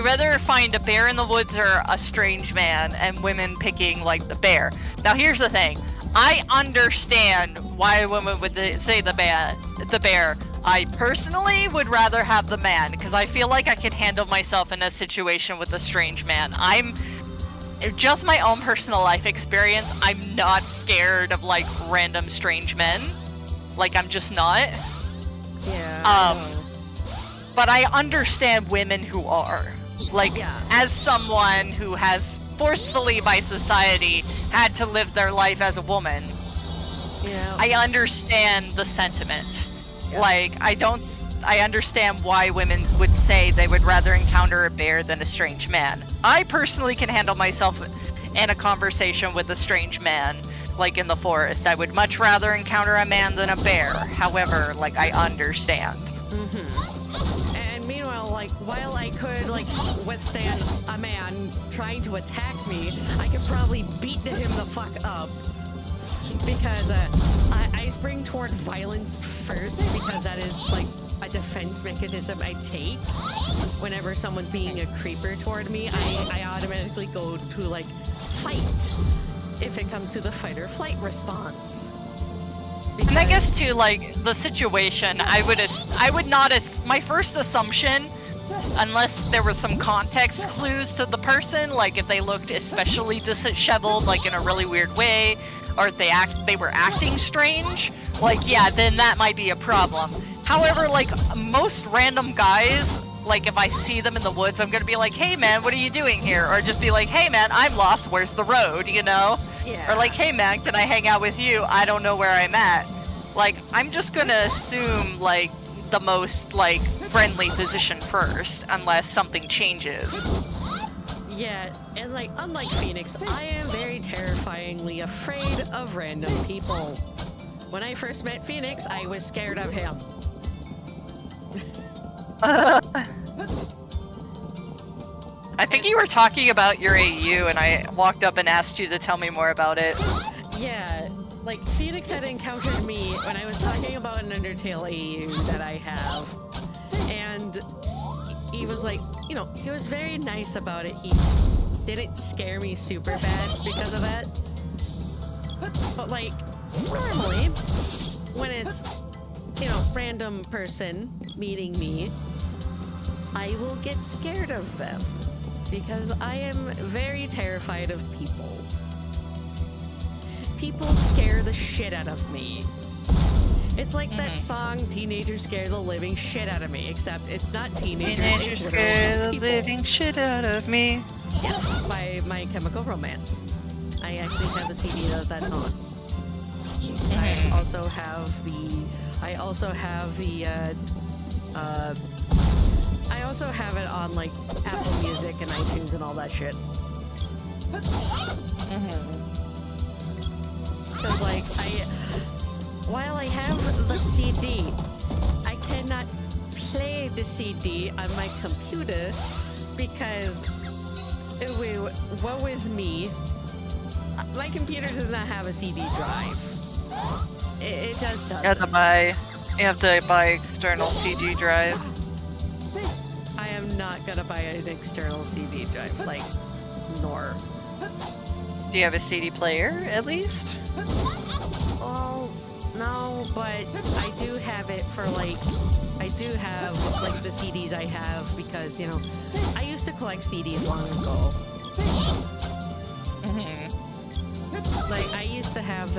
rather find a bear in the woods or a strange man? And women picking like the bear. Now here's the thing. I understand why a woman would say the bear. I personally would rather have the man because I feel like I can handle myself in a situation with a strange man. I'm just my own personal life experience. I'm not scared of like random strange men. Like I'm just not. yeah. I know. But I understand women who are. Like, Yeah. as someone who has forcefully by society had to live their life as a woman, Yeah. I understand the sentiment. Like, I understand why women would say they would rather encounter a bear than a strange man. I personally can handle myself in a conversation with a strange man, like in the forest. I would much rather encounter a man than a bear. However, like, I understand. And meanwhile, like, while I could, like, withstand a man trying to attack me, I could probably beat him the fuck up. Because I spring toward violence first, because that is, like, a defense mechanism I take. Whenever someone's being a creeper toward me, I automatically go to, like, fight. If it comes to the fight or flight response. And I guess too, like, the situation, I would not, my first assumption, unless there was some context clues to the person, like if they looked especially disheveled, like in a really weird way, or if they were acting strange, like, yeah, then that might be a problem. However, like, most random guys, like if I see them in the woods, I'm gonna be like, hey man, what are you doing here? Or just be like, hey man, I'm lost, where's the road, you know? Yeah. Or like, hey man, can I hang out with you? I don't know where I'm at. Like, I'm just gonna assume like the most like friendly position first, unless something changes. Yeah, and like, unlike Phoenix, I am very terrifyingly afraid of random people. When I first met Phoenix, I was scared of him. I think you were talking about your AU, and I walked up and asked you to tell me more about it. Yeah, like, Phoenix had encountered me when I was talking about an Undertale AU that I have, and he was like, you know, he was very nice about it. He didn't scare me super bad because of that. But like, normally, when it's, you know, random person meeting me, I will get scared of them because I am very terrified of people. People scare the shit out of me. It's like that song, Teenagers Scare the Living Shit Out of Me, except it's not teenagers. Teenagers scare the living shit out of me. Yeah, by My Chemical Romance. I actually have the CD that's on. I also have it on like Apple Music and iTunes and all that shit. Because like while I have the CD, I cannot play the CD on my computer because woe is me. My computer does not have a CD drive. It just doesn't. You have to buy external CD drive. I am not gonna buy an external CD drive, like, nor. Do you have a CD player, at least? Oh, no, but I do have it for, like, I do have, like, the CDs I have because, you know, I used to collect CDs long ago. Like, I used to have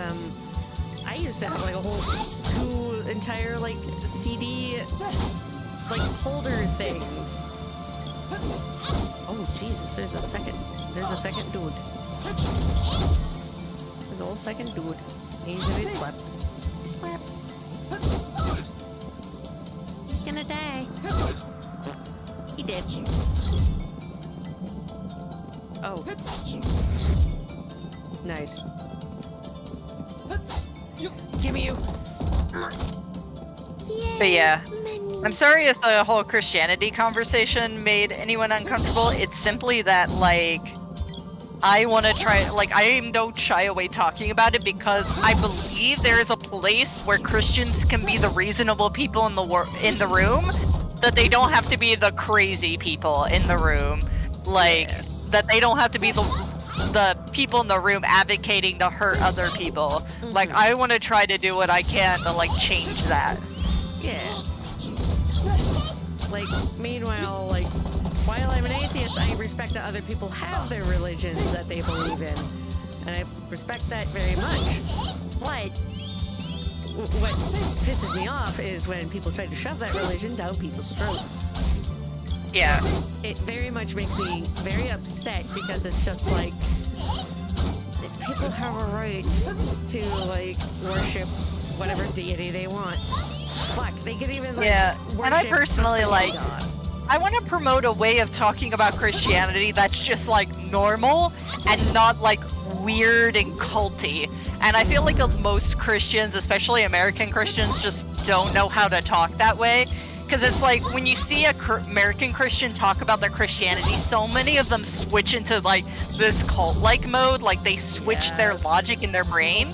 like a whole 2 entire like CD like holder things. Oh Jesus, there's a second dude. There's a whole second dude. He's gonna get slapped. Slap. He's gonna die. He did. Oh. Nice. Give me you. But yeah, I'm sorry if the whole Christianity conversation made anyone uncomfortable. It's simply that, like, I want to try, like, I don't shy away talking about it because I believe there is a place where Christians can be the reasonable people in the room, that they don't have to be the crazy people in the room, like, that they don't have to be the people in the room advocating to hurt other people. Like, I want to try to do what I can to, like, change that. Yeah. Like, meanwhile, like, while I'm an atheist, I respect that other people have their religions that they believe in. And I respect that very much. But what pisses me off is when people try to shove that religion down people's throats. Yeah. It very much makes me very upset because it's just like, people have a right to, like, worship whatever deity they want. Fuck, they could even, like, worship and I personally, like, God. I want to promote a way of talking about Christianity that's just, like, normal and not, like, weird and culty. And I feel like most Christians, especially American Christians, just don't know how to talk that way. Because it's like, when you see a American Christian talk about their Christianity, so many of them switch into, like, this cult-like mode, like, they switch their logic in their brain.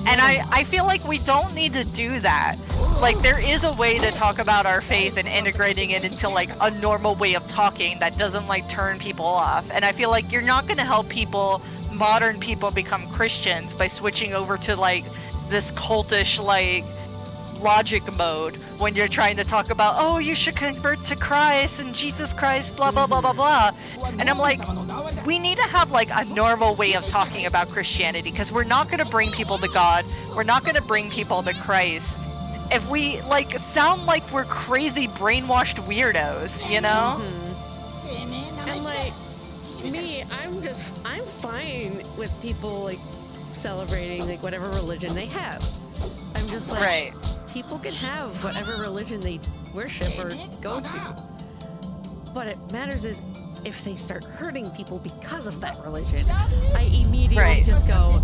And I feel like we don't need to do that. Like, there is a way to talk about our faith and integrating it into, like, a normal way of talking that doesn't, like, turn people off. And I feel like you're not going to help people, modern people, become Christians by switching over to, like, this cultish, like, logic mode when you're trying to talk about, oh, you should convert to Christ and Jesus Christ, blah, blah, blah, blah, blah. And I'm like, we need to have, like, a normal way of talking about Christianity, because we're not going to bring people to God. We're not going to bring people to Christ if we like sound like we're crazy brainwashed weirdos, you know? And like me, I'm fine with people like celebrating like whatever religion they have. I'm just like, Right. people can have whatever religion they worship or go to. What it matters is if they start hurting people because of that religion, I immediately Right. just go,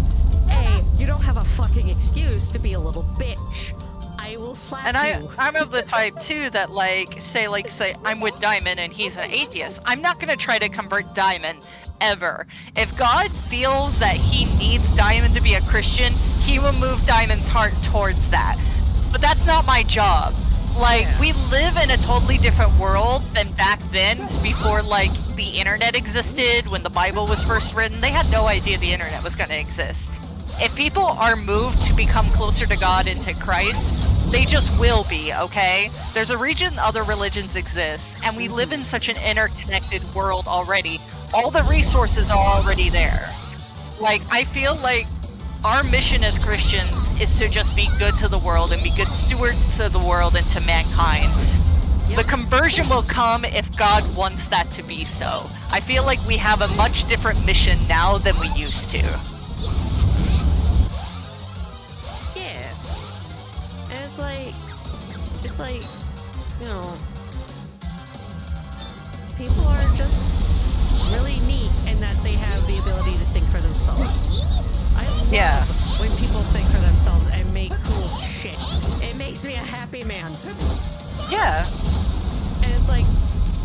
hey, you don't have a fucking excuse to be a little bitch. I will slap And you. I'm of the type too that say I'm with Daimon and he's an atheist. I'm not gonna try to convert Daimon ever. If God feels that he needs Daimon to be a Christian, he will move Daimon's heart towards that. But that's not my job. Like, Yeah. we live in a totally different world than back then, before like the internet existed, when the Bible was first written. They had no idea the internet was gonna exist. If people are moved to become closer to God and to Christ, they just will be, okay? There's a reason other religions exist, and we live in such an interconnected world already. All the resources are already there. Like, I feel like our mission as Christians is to just be good to the world and be good stewards to the world and to mankind. The conversion will come if God wants that to be so. I feel like we have a much different mission now than we used to. Yeah. And it's like, you know, people are just really neat in that they have the ability to think for themselves. I love Yeah. when people think for themselves and make cool shit. It makes me a happy man. Yeah. And it's like,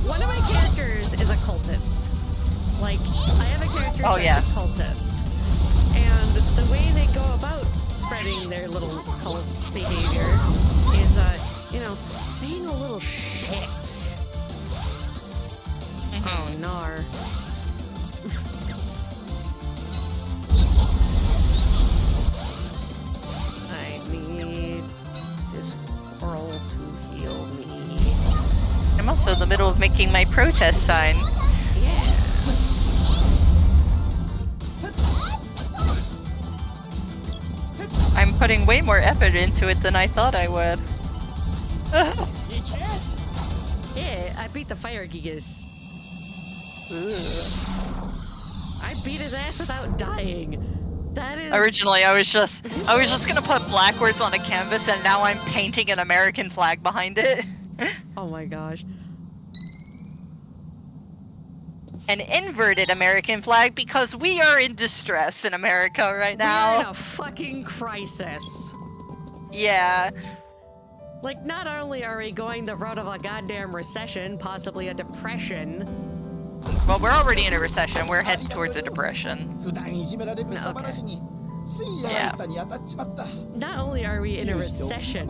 one of my characters is a cultist. Like, I have a character Oh, that's yeah. a cultist. And the way they go about spreading their little cult behavior is, you know, being a little shit. Oh, nar. I need this girl to heal me. I'm also in the middle of making my protest sign. Yeah. I'm putting way more effort into it than I thought I would. Yeah, I beat the Fire Gigas. I beat his ass without dying. That is... Originally, I was just gonna put black words on a canvas, and now I'm painting an American flag behind it. Oh my gosh. An inverted American flag because we are in distress in America right We're in now. a fucking crisis. Yeah. Like, not only are we going the route of a goddamn recession, possibly a depression. Well, we're already in a recession. We're heading towards a depression. Yeah. Not only are we in a recession,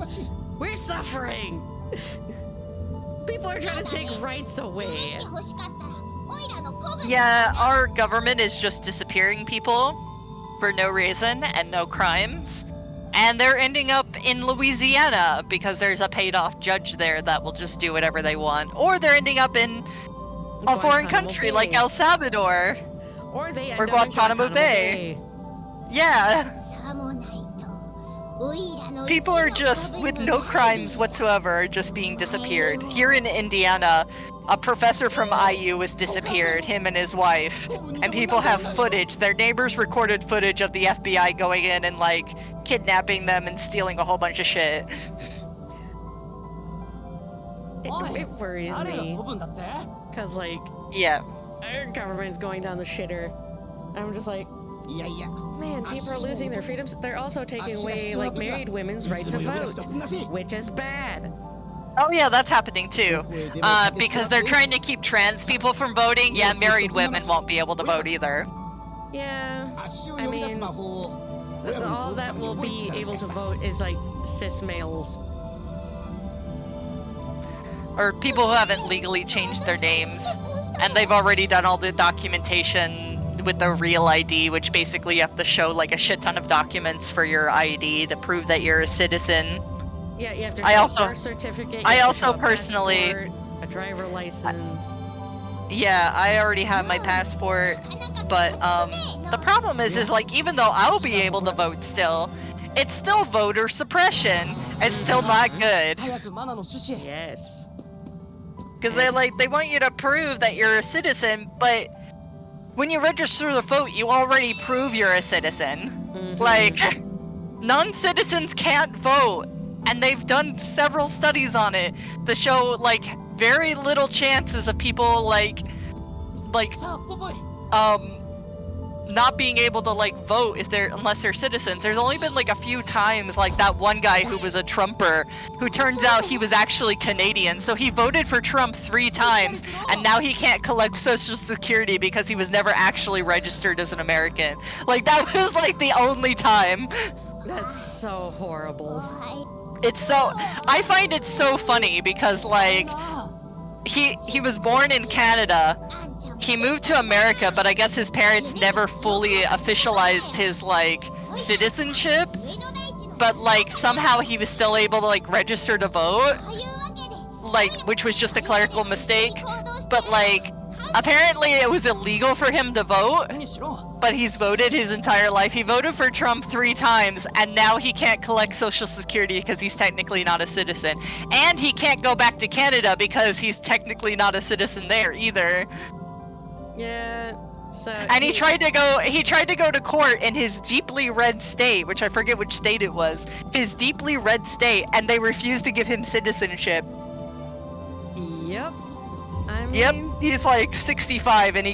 we're suffering. People are trying to take rights away. Yeah, our government is just disappearing people for no reason and no crimes. And they're ending up in Louisiana because there's a paid-off judge there that will just do whatever they want. Or they're ending up in a foreign country like El Salvador. Or they end Or up in Guantanamo Bay. Yeah. People are just, with no crimes whatsoever, are just being disappeared. Here in Indiana, a professor from IU was disappeared, him and his wife. And people have footage. Their neighbors recorded footage of the FBI going in and, like, kidnapping them and stealing a whole bunch of shit. It worries me. Because, like, Yeah. our government's going down the shitter. And I'm just like, man, people are losing their freedoms. They're also taking away, like, married women's right to vote, which is bad. Oh yeah, that's happening too. Because they're trying to keep trans people from voting. Yeah, married women won't be able to vote either. Yeah, I mean, all that will be able to vote is, like, cis males. Or people who haven't legally changed their names. And they've already done all the documentation with the real ID, which basically you have to show, like, a shit ton of documents for your ID to prove that you're a citizen. Yeah, you have to I show also- a birth certificate. I you have to also show a personally- passport, a driver license. Yeah, I already have my passport, but the problem is like even though I'll be able to vote still, it's still voter suppression. It's still not good. 早くマナの趣旨へ。 Yes. Because they want you to prove that you're a citizen, but when you register to vote, you already prove you're a citizen. Like, non-citizens can't vote, and they've done several studies on it to show like very little chances of people like さあ、ポポイ。 not being able to like vote unless they're citizens. There's only been like a few times, like that one guy who was a Trumper, who turns out he was actually Canadian, so he voted for Trump 3 times, and now he can't collect Social Security because he was never actually registered as an American. Like, that was like the only time. That's so horrible. It's so, I find it so funny because like, he was born in Canada. He moved to America, but I guess his parents never fully officialized his like citizenship. But like somehow he was still able to like register to vote, like, which was just a clerical mistake. But like apparently it was illegal for him to vote, 何しろ。 but he's voted his entire life. He voted for Trump 3 times, and now he can't collect Social Security because he's technically not a citizen. And he can't go back to Canada because he's technically not a citizen there either. Yeah. So. And he tried to go to court in his deeply red state, which I forget which state it was. His deeply red state, and they refused to give him citizenship. Yep. I mean, Yep, he's like 65 and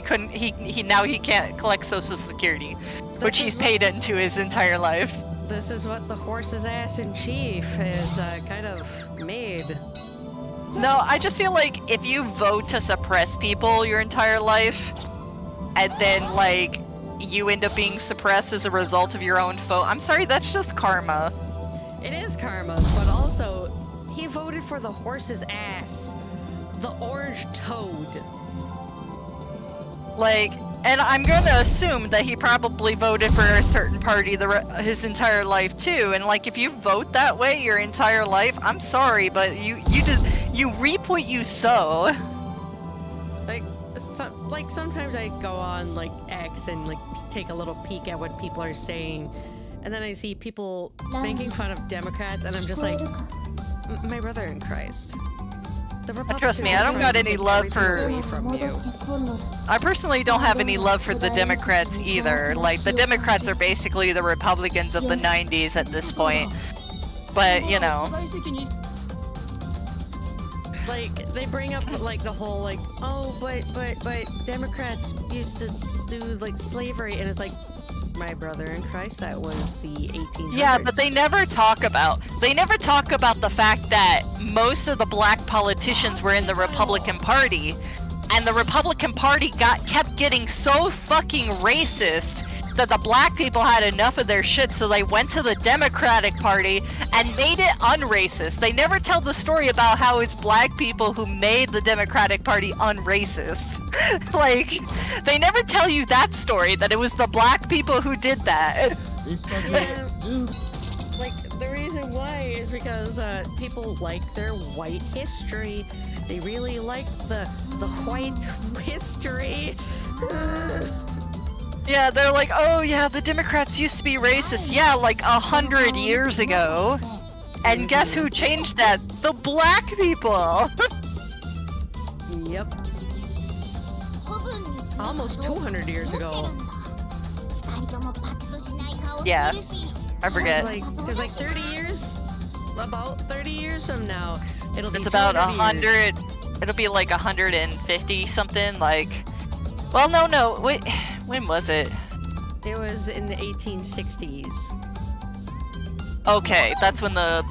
now he can't collect Social Security, which he's paid into his entire life. This is what the horse's ass in chief is kind of made. No, I just feel like if you vote to suppress people your entire life, and then like you end up being suppressed as a result of your own vote, I'm sorry, that's just karma. It is karma, but also he voted for the horse's ass, the orange toad. Like, and I'm gonna assume that he probably voted for a certain party his entire life too. And like, if you vote that way your entire life, I'm sorry, but you reap what you sow. Like sometimes I go on like X and like take a little peek at what people are saying, and then I see people making fun of Democrats, and I'm just like, my brother in Christ. Trust me, I don't got any love for. I personally don't have any love for the Democrats either. Like, the Democrats are basically the Republicans of the 90s at this point. But, you know. Like, they bring up, like, the whole, like, oh, but Democrats used to do, like, slavery, and it's like, my brother in Christ, that was the 1800s. Yeah, but they never talk about the fact that most of the black politicians were in the Republican Party, and the Republican Party kept getting so fucking racist that the black people had enough of their shit, so they went to the Democratic Party and made it unracist. They never tell the story about how it's black people who made the Democratic Party unracist. Like, they never tell you that story, that it was the black people who did that. Yeah, like, the reason why is because people like their white history. They really like the white history. Yeah, they're like, oh yeah, the Democrats used to be racist. Yeah, like 100 years ago. And guess who changed that? The black people! Yep. Almost 200 years ago. Yeah, I forget. Because like 30 years? About 30 years from now, it'll be It's about 100 years. 100, it'll be like 150 something, like... Well, no, wait, when was it? It was in the 1860s. Okay, that's when the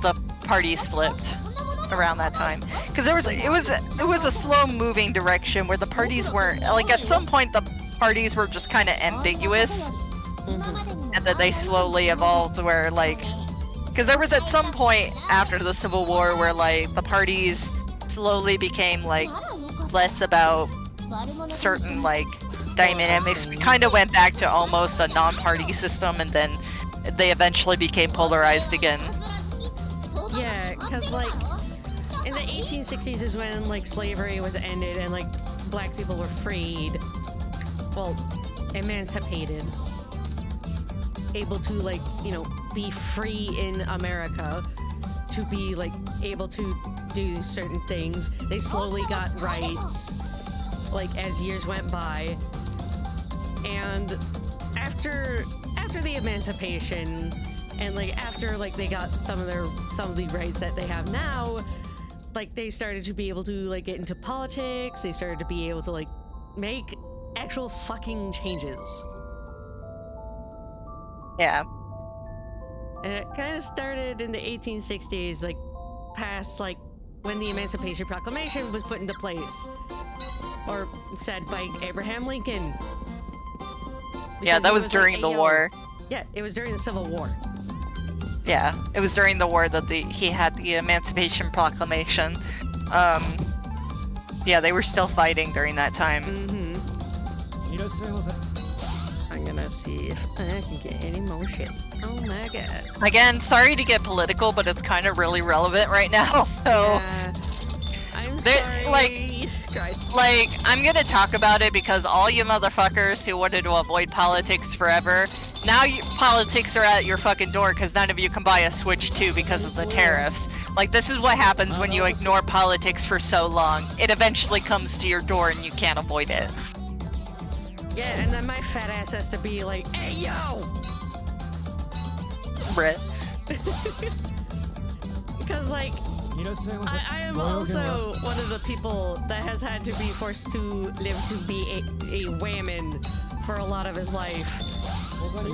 parties flipped around that time. Because it was a slow moving direction where the parties weren't, like, at some point the parties were just kind of ambiguous, and then they slowly evolved where, like, because there was at some point after the Civil War where, like, the parties slowly became, like, less about certain, like, dynamics. We kind of went back to almost a non-party system, and then they eventually became polarized again. Yeah, because like in the 1860s is when like slavery was ended and like black people were freed. Well, emancipated. able to, like, you know, be free in America, to be, like, able to do certain things. They slowly got rights, like, as years went by. And after the emancipation, and, like, after, like, they got some of the rights that they have now, like, they started to be able to, like, get into politics. They started to be able to, like, make actual fucking changes. Yeah. And it kind of started in the 1860s, like, past, like, when the Emancipation Proclamation was put into place. Or said by Abraham Lincoln. Yeah, Because that he was during like, the "Hey, yo." war. Yeah, it was during the Civil War. Yeah, it was during the war that he had the Emancipation Proclamation. Yeah, they were still fighting during that time. I'm gonna see if I can get any more shit. Oh my god. Again, sorry to get political, but it's kind of really relevant right now, so... Yeah, I'm There- sorry. like- Christ. Like, I'm gonna talk about it because all you motherfuckers who wanted to avoid politics forever, now politics are at your fucking door because none of you can buy a Switch 2 because of the tariffs. Like, this is what happens when you ignore politics for so long. It eventually comes to your door and you can't avoid it. Yeah, and then my fat ass has to be like, hey yo! Brit. Because, like, I am also one of the people that has had to be forced to live to be a whammon for a lot of his life.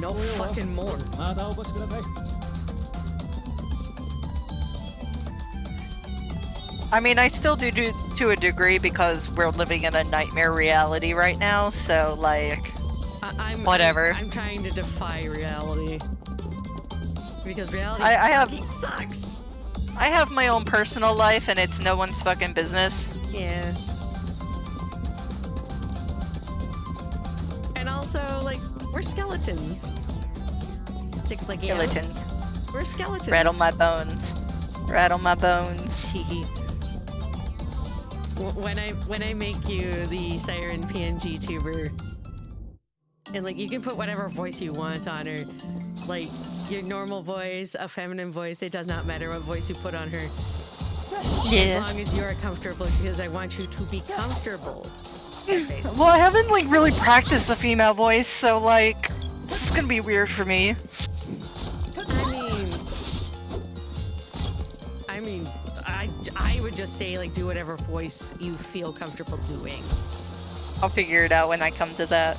No fucking more. I mean, I still do to a degree because we're living in a nightmare reality right now, so, like... whatever. I'm trying to defy reality. Because reality I have- fucking sucks! I have my own personal life and it's no one's fucking business. Yeah. And also, like, we're skeletons. Sticks like arrows. Skeletons. We're skeletons. Rattle my bones. Rattle my bones. when I make you the Siren PNG tuber, and, like, you can put whatever voice you want on her, like your normal voice, a feminine voice, it does not matter what voice you put on her. As long as you're comfortable, because I want you to be comfortable. Well, I haven't, like, really practiced the female voice, so, like, this is gonna be weird for me. I would just say, like, do whatever voice you feel comfortable doing. I'll figure it out when I come to that.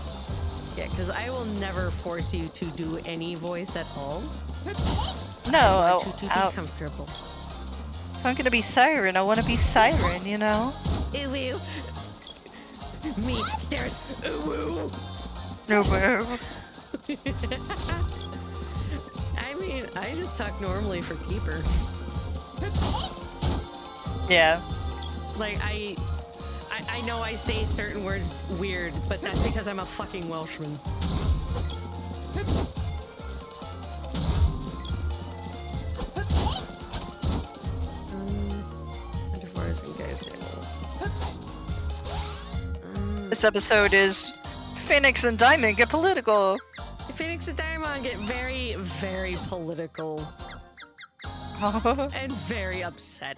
Yeah, because I will never force you to do any voice at all. No, I want you to be comfortable. if I'm gonna be Siren, I wanna be Siren, you know? Ew, ew. Me, stairs. Ooh, No, I mean, I just talk normally for Keeper. yeah. Like, I know I say certain words weird, but that's because I'm a fucking Welshman. This episode is Phoenix and Diamond get political. Phoenix and Daimon get very, very political. And very upset.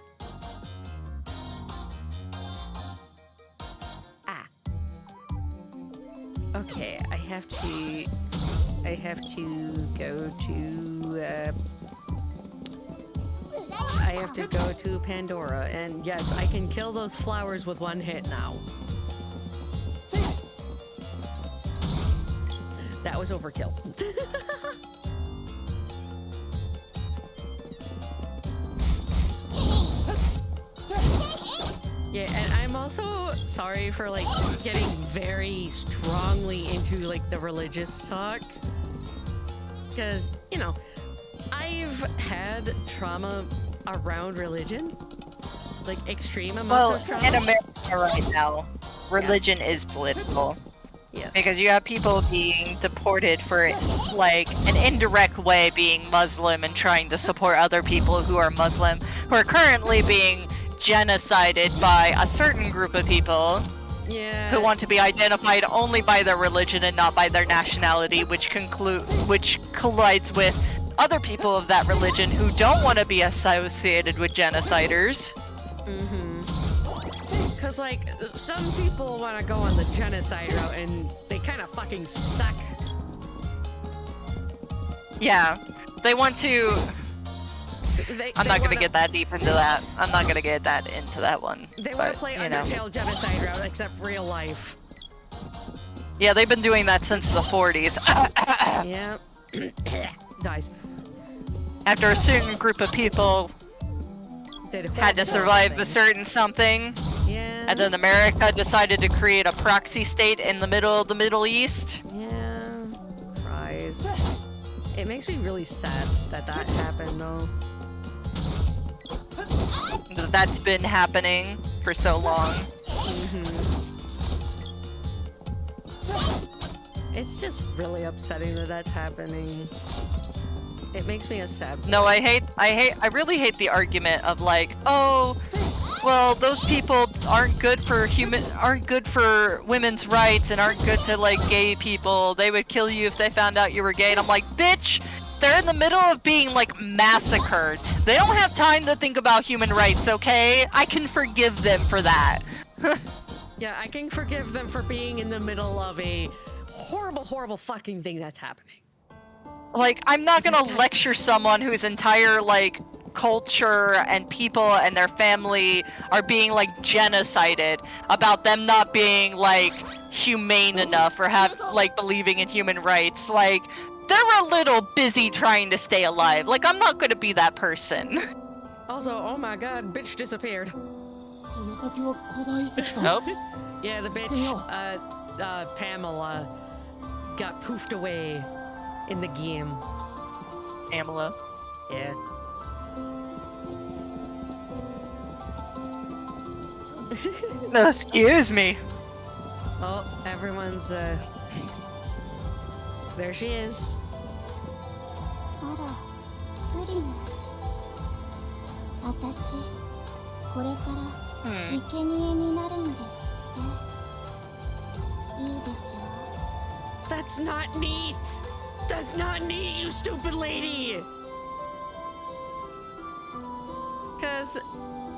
Okay, I have to go to Pandora, and yes, I can kill those flowers with one hit now. That was overkill. Yeah, and I'm also sorry for, like, getting very strongly into, like, the religious talk. Because, you know, I've had trauma around religion. Like, extreme amounts of trauma. In America right now, religion is political. Yes. Because you have people being deported for, like, an indirect way being Muslim and trying to support other people who are Muslim, who are currently being genocided by a certain group of people Yeah. who want to be identified only by their religion and not by their nationality, which collides with other people of that religion who don't want to be associated with genociders. Because, like, some people want to go on the genocide route and they kind of fucking suck. Yeah, they want to... I'm not gonna get that deep into that. I'm not gonna get that into that one. They want but, to play you know. Undertale genocide route, except real life. Yeah, they've been doing that since the 40s. Yeah. Dies. After a certain group of people had to survive a certain something, Yeah. and then America decided to create a proxy state in the middle of the Middle East. Yeah. Cries. It makes me really sad that that happened, though. That's been happening for so long. It's just really upsetting that that's happening. It makes me a sad. No, I really hate the argument of like, oh, well, those people aren't good for women's rights and aren't good to like gay people. They would kill you if they found out you were gay. And I'm like, bitch, they're in the middle of being like massacred. They don't have time to think about human rights, okay? I can forgive them for that. Yeah, I can forgive them for being in the middle of a horrible, horrible fucking thing that's happening. Like, I'm not gonna lecture someone whose entire, like, culture and people and their family are being, like, genocided about them not being, like, humane enough or believing in human rights. Like, they're a little busy trying to stay alive. Like, I'm not gonna be that person. Also, oh my god, bitch disappeared. Nope. Yeah, the bitch, Pamela, got poofed away in the game. Pamela. Yeah. No, excuse me. Oh, everyone's, there she is. あら、プリム。私、これから生贄になるんですって。いいでしょう。 That's not neat! That's not neat, you stupid lady! Because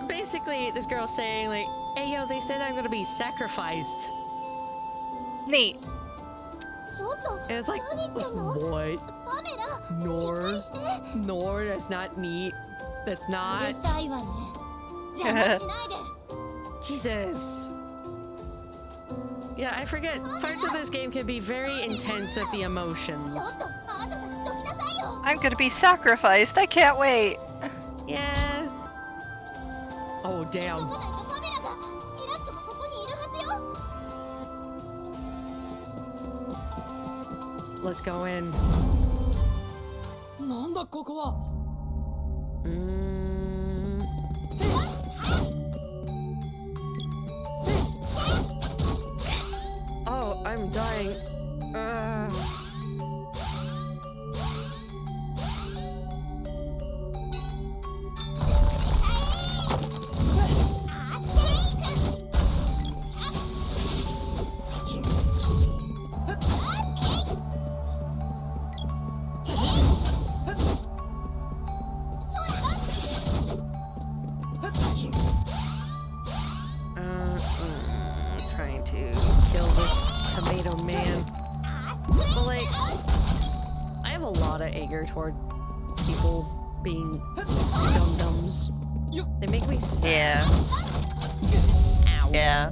basically, this girl's saying, like, hey, yo, they said I'm gonna be sacrificed. Neat. ちょっと、 And it's like, 何言ってんの？ what? パメラ、 Nor. しっかりして。 Nor, that's not neat. That's う not. るさいわね。邪魔しないで。 Jesus. Yeah, I forget. Parts of this game can be very intense with the ちょ emotions. っと、あんたたちどきなさいよ。 I'm gonna be sacrificed. I can't wait. Yeah. Oh, 急 damn. がないとパメラが、イラックもここにいるはずよ。 Let's go in. なんだここは。 Oh, I'm dying. Trying to kill this tomato man. But like, I have a lot of anger toward people being dum-dums. They make me sad. Yeah. Ow. Yeah.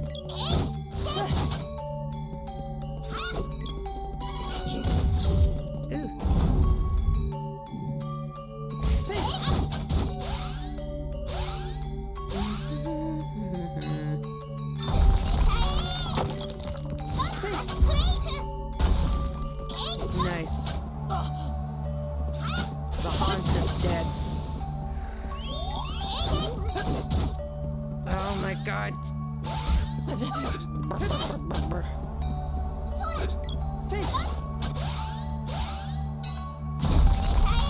Ooh. Nice. The Hans is dead. Oh my god.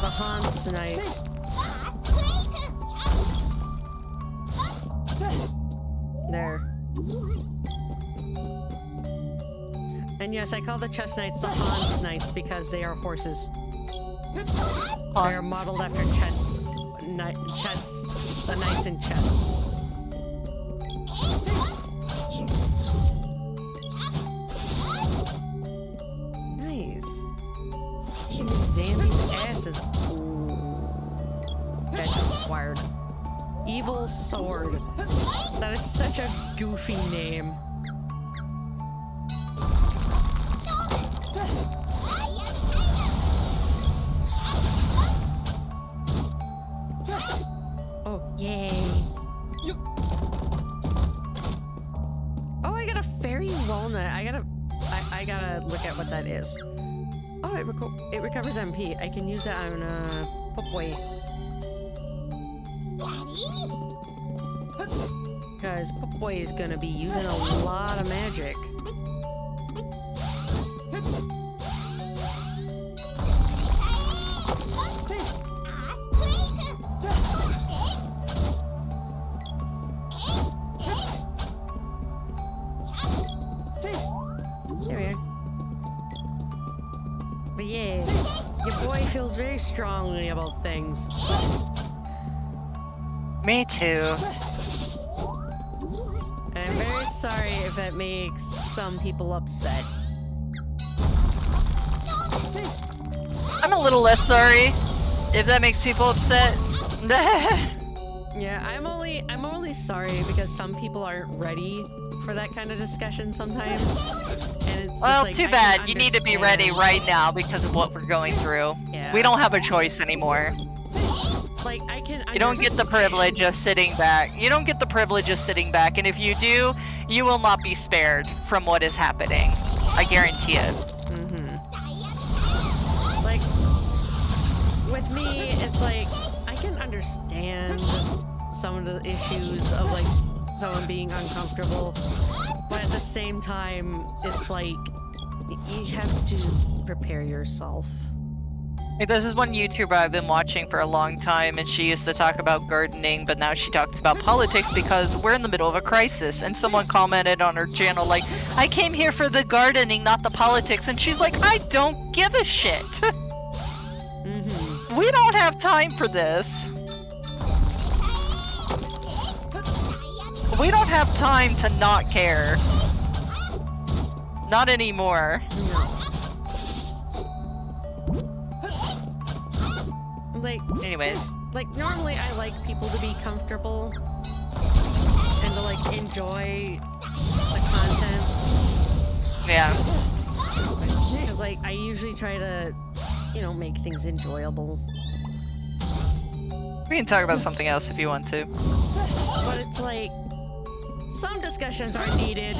The Hans tonight. There. And yes, I call the chess knights the Hans knights because they are horses. They are modeled after the knights in chess. Nice. Zambi's ass is... Ooh. That's sword. Evil Sword. That is such a goofy name. Oh, yay. Oh, I got a fairy walnut. I gotta look at what that is. Oh, it recovers MP. I can use it on Popboy. Because Popboy is gonna be using a lot of magic. There we are. But yeah, your boy feels very strongly about things. Me too. And I'm very sorry if that makes some people upset. I'm a little less sorry if that makes people upset. Yeah, I'm only sorry because some people aren't ready for that kind of discussion sometimes. And it's Well, just too like, bad. You need to be ready right now because of what we're going through. Yeah. We don't have a choice anymore. Like, I can You don't get the privilege of sitting back. You don't get the privilege of sitting back, and if you do, you will not be spared from what is happening. I guarantee it. Mm-hmm. Like, with me, it's like, I can understand some of the issues of, like, someone being uncomfortable, but at the same time, it's like, you have to prepare yourself. Hey, this is one YouTuber I've been watching for a long time, and she used to talk about gardening, but now she talks about politics because we're in the middle of a crisis. And someone commented on her channel like, I came here for the gardening, not the politics. And she's like, I don't give a shit. Mm-hmm. We don't have time for this. We don't have time to not care. Not anymore. No. Like, Anyways. like, normally I like people to be comfortable and to, like, enjoy the content. Yeah. Because, like, I usually try to, you know, make things enjoyable. We can talk about something else if you want to. But it's like, some discussions are needed.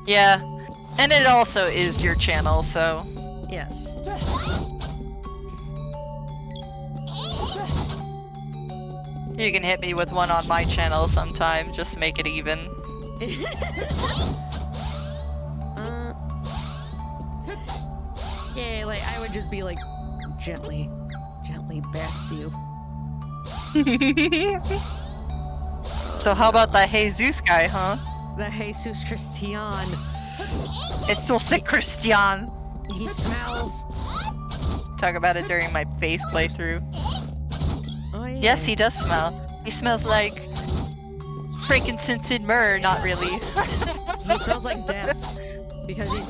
Yeah. And it also is your channel, so... Yes. You can hit me with one on my channel sometime, just to make it even. Yeah, like, I would just be like, gently bats you. So how about that Jesus guy, huh? The Jesus Christian. It's so sick, Christian! He smells. Talk about it during my faith playthrough. Oh, yeah. Yes, he does smell. He smells like... frankincense and myrrh, not really. He smells like death. Because he's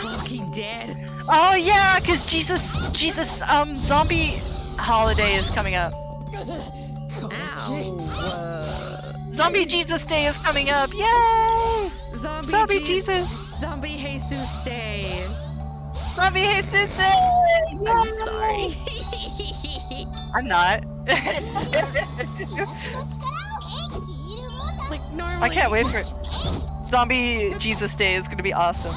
fucking dead. Oh yeah, because Jesus, zombie holiday is coming up. Ow. Zombie Jesus Day is coming up, yay! Zombie Jesus! Zombie Jesus Day. Zombie Jesus Day! Yay! I'm sorry. I'm not. Like, normally... I can't wait for it. Zombie Jesus Day is gonna be awesome.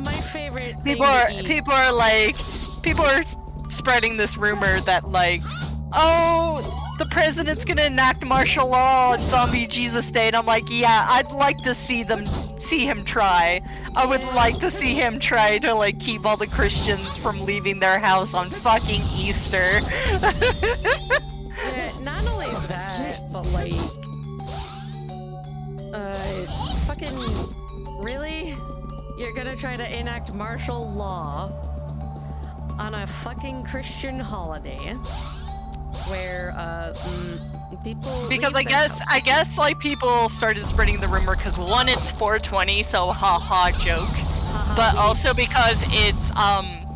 My favorite thing People are spreading this rumor that like, oh, the president's gonna enact martial law on Zombie Jesus Day, and I'm like, yeah, I'd like to see him try. I would like to see him try to like keep all the Christians from leaving their house on fucking Easter. Yeah, not only that, but like, gonna try to enact martial law on a fucking Christian holiday where people Because leave their house. I guess like people started spreading the rumor because one, it's 420, so haha joke, but also because it's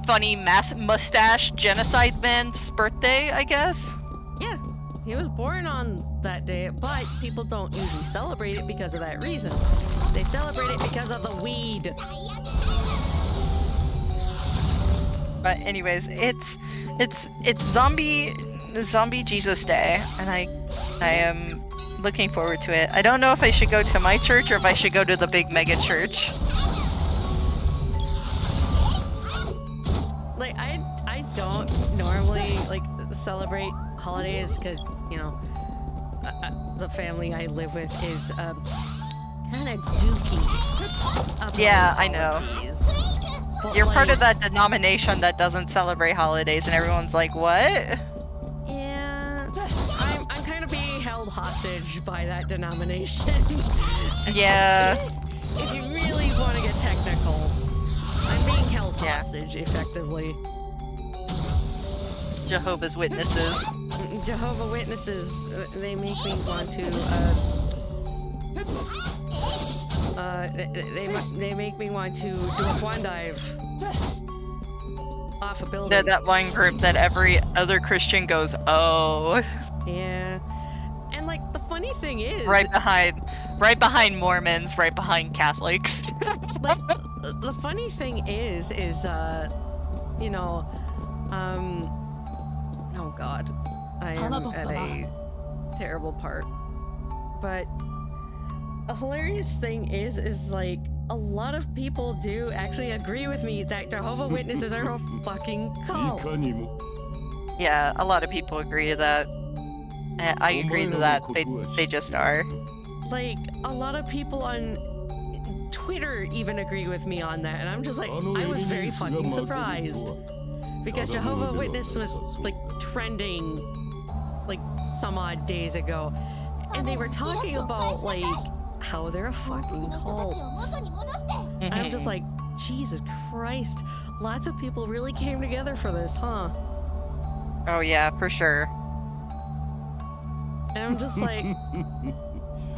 funny mustache genocide man's birthday, I guess. Yeah, he was born on that day, but people don't usually celebrate it because of that reason. They celebrate it because of the weed. But anyways, it's zombie Jesus Day, and I am looking forward to it. I don't know if I should go to my church or if I should go to the big mega church. Like I don't normally like celebrate holidays because the family I live with is kind of dookie. about Yeah, I know. holidays. But, You're part like, of that denomination that doesn't celebrate holidays, and everyone's like, what? Yeah, I'm kind of being held hostage by that denomination. Yeah. If you really want to get technical, I'm being held Yeah. hostage, effectively. Jehovah's Witnesses. Jehovah Witnesses, they make me want to, they make me want to do a swan dive off a building. They're that one group that every other Christian goes, oh. Yeah. And like, the funny thing is... Right behind Mormons, right behind Catholics. Like, the funny thing is, oh god, I am at a terrible part. But a hilarious thing is like, a lot of people do actually agree with me that Jehovah's Witnesses are a fucking cult. Yeah, a lot of people agree to that. I agree to that. They just are. Like, a lot of people on Twitter even agree with me on that, and I'm just like, I was very fucking surprised. Because Jehovah's Witness was, like, trending, like, some odd days ago. And they were talking about, like, how they're a fucking cult. And I'm just like, Jesus Christ. Lots of people really came together for this, huh? Oh yeah, for sure. And I'm just like,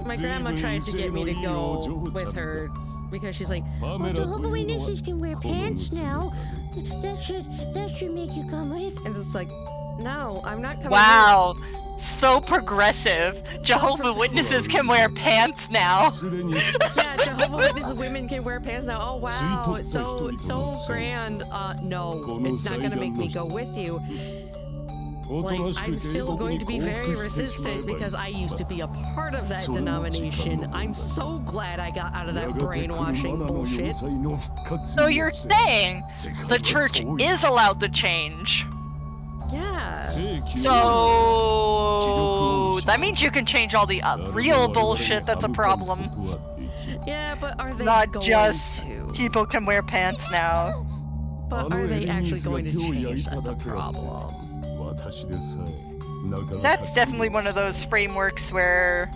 my grandma tried to get me to go with her because she's like, well, Jehovah's Witnesses can wear pants now. That should make you come with. And it's like, no, I'm not coming Wow, so progressive. Jehovah's Witnesses can wear pants now. Yeah, Jehovah's Witnesses women can wear pants now. Oh wow, it's so grand. No, it's not gonna make me go with you. Like, I'm still going to be very resistant because I used to be a part of that denomination. I'm so glad I got out of that brainwashing bullshit. So you're saying the church is allowed to change? Yeah. So that means you can change all the real bullshit that's a problem. Yeah, but are they Not going just to? people can wear pants now. But are they actually going to change? That's a problem. That's definitely one of those frameworks where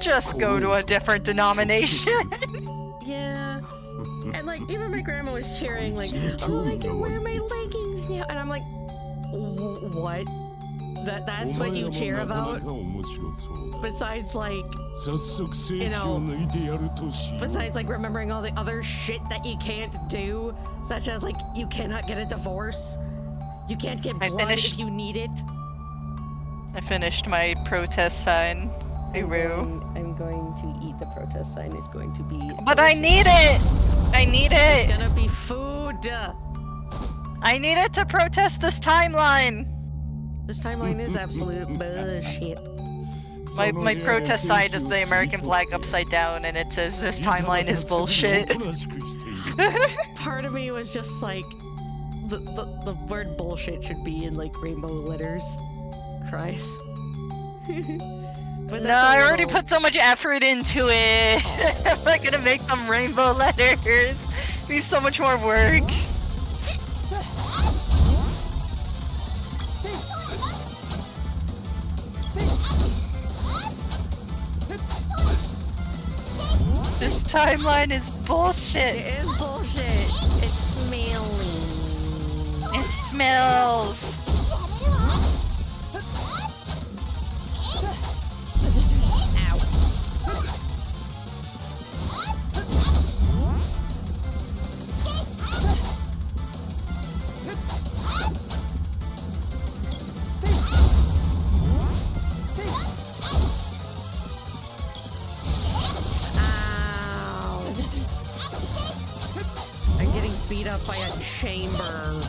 just go to a different denomination. Yeah. And like, even my grandma was cheering, like, oh, I can wear my leggings now. And I'm like, what? That's what you cheer about? Besides, like, besides, like, remembering all the other shit that you can't do, such as, like, you cannot get a divorce. You can't get blood if you need it. I finished my protest sign. I'm going to eat the protest sign. It's going to be... But I need it! I need it! It's gonna be food! I need it to protest this timeline! This timeline is absolute bullshit. My protest sign is the American flag upside down, and it says this timeline is bullshit. Part of me was just like, the word bullshit should be in like rainbow letters. Christ. No, I already put so much effort into it. I'm not gonna make them rainbow letters. It needs so much more work. This timeline is bullshit. It is bullshit. bullshit. It's smelly. It smells. Beat up by a chamber.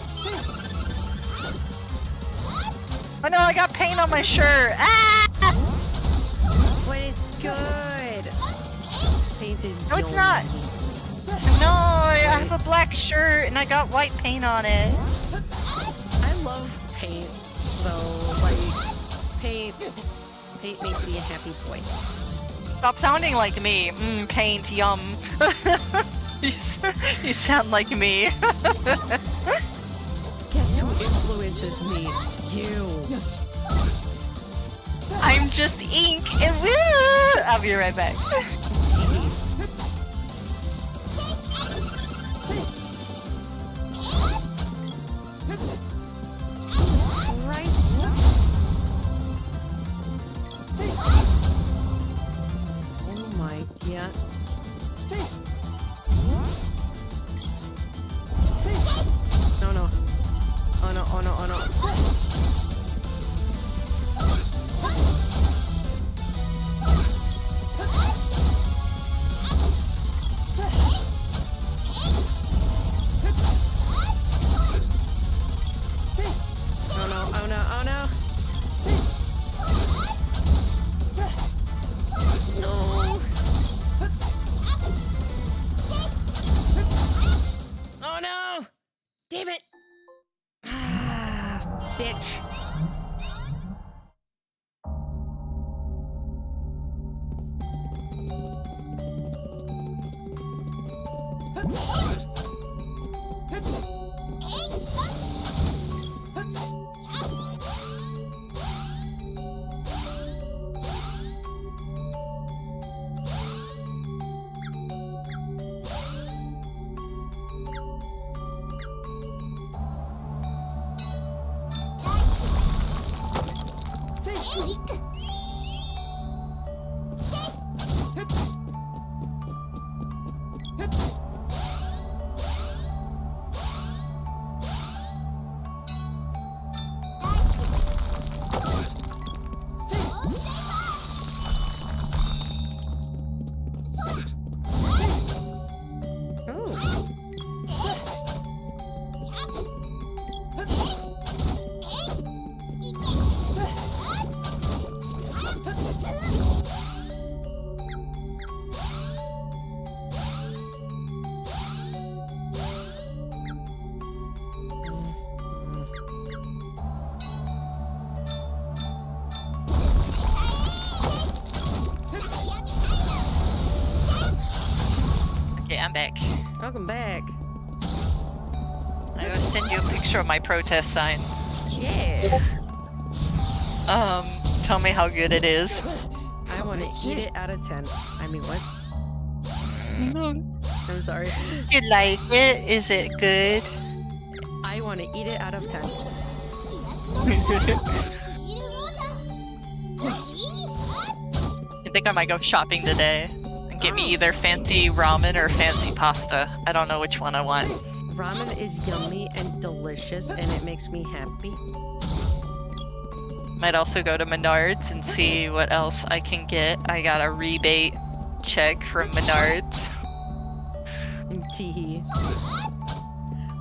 Oh no, I got paint on my shirt. Ah! But it's good. Paint is No, it's yummy. not. No, I have a black shirt and I got white paint on it. I love paint, though. Like, paint makes me a happy boy. Stop sounding like me. Paint, yum. You sound like me. Guess who influences me? You. Yes. I'm just ink and woo! I'll be right back. Christ. Oh my god. No, no. Oh no, oh no, oh no. Oh no, oh no, oh no. No. Oh no! Damn it! Ah, bitch. Okay, I'm back. Welcome back. I will send you a picture of my protest sign. Yeah. Tell me how good it is. I want to eat it out of 10. I mean, what? I'm sorry. You like it? Is it good? I want to eat it out of 10. I think I might go shopping today and get me either fancy ramen or fancy pasta. I don't know which one I want. Ramen is yummy and delicious, and it makes me happy. Might also go to Menards and see what else I can get. I got a rebate check from Menards. Teehee.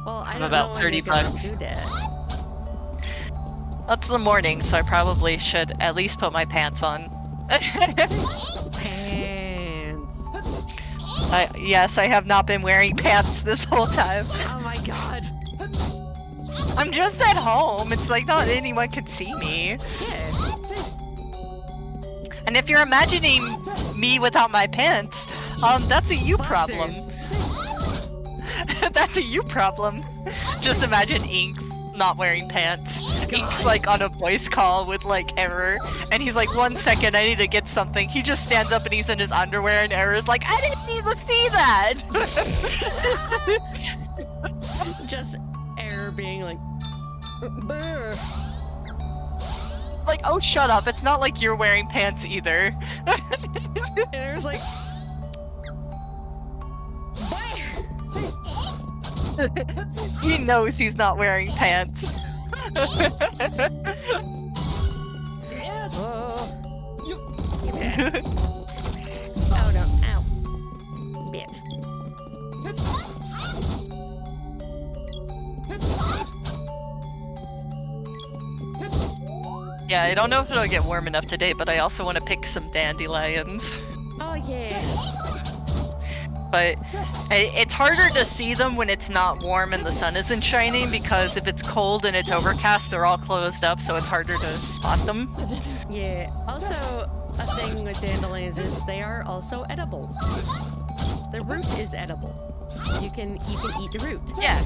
Well, I I'm don't about know when 30 you're gonna bucks. do that. That's the morning, so I probably should at least put my pants on. Pants. Yes, I have not been wearing pants this whole time. Oh my god. I'm just at home. It's like not anyone can see me. Yeah. And if you're imagining me without my pants, that's a you problem. Boxers. That's a you problem. Just imagine Ink not wearing pants. Ink's like on a voice call with like Error, and he's like, 1 second, I need to get something. He just stands up and he's in his underwear, and Error's like, I didn't need to see that! Just Error being like, "Brr." It's like, oh, shut up, it's not like you're wearing pants either. And Error's like, He knows he's not wearing pants. oh. Give me that. Oh no, ow. Bitch. Yeah, I don't know if it'll get warm enough today, but I also want to pick some dandelions. Oh yeah. But it's harder to see them when it's not warm and the sun isn't shining, because if it's cold and it's overcast, they're all closed up, so it's harder to spot them. Yeah. Also, a thing with dandelions is they are also edible. The root is edible. You can eat the root. Yeah.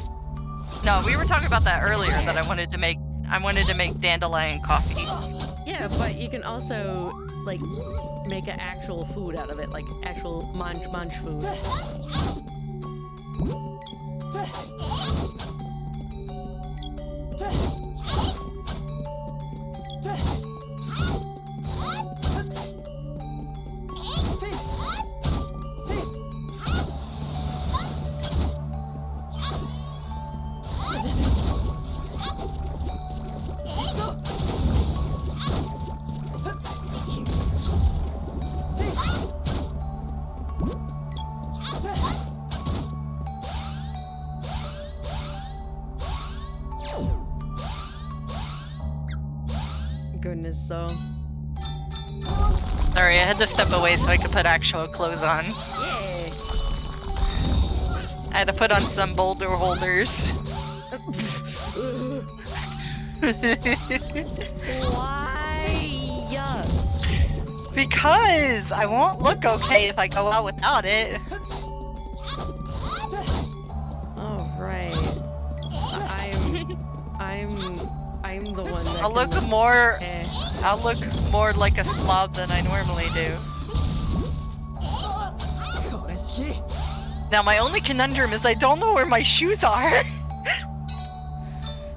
No, we were talking about that earlier, that I wanted to make dandelion coffee. Yeah, but you can also like make an actual food out of it, like actual munch food. Goodness, so. Sorry, I had to step away so I could put actual clothes on. Yeah. I had to put on some boulder holders. Why? Because I won't look okay if I go out without it. All right. I'm the one that I'll can look more. eh. I'll look more like a slob than I normally do. Now my only conundrum is I don't know where my shoes are.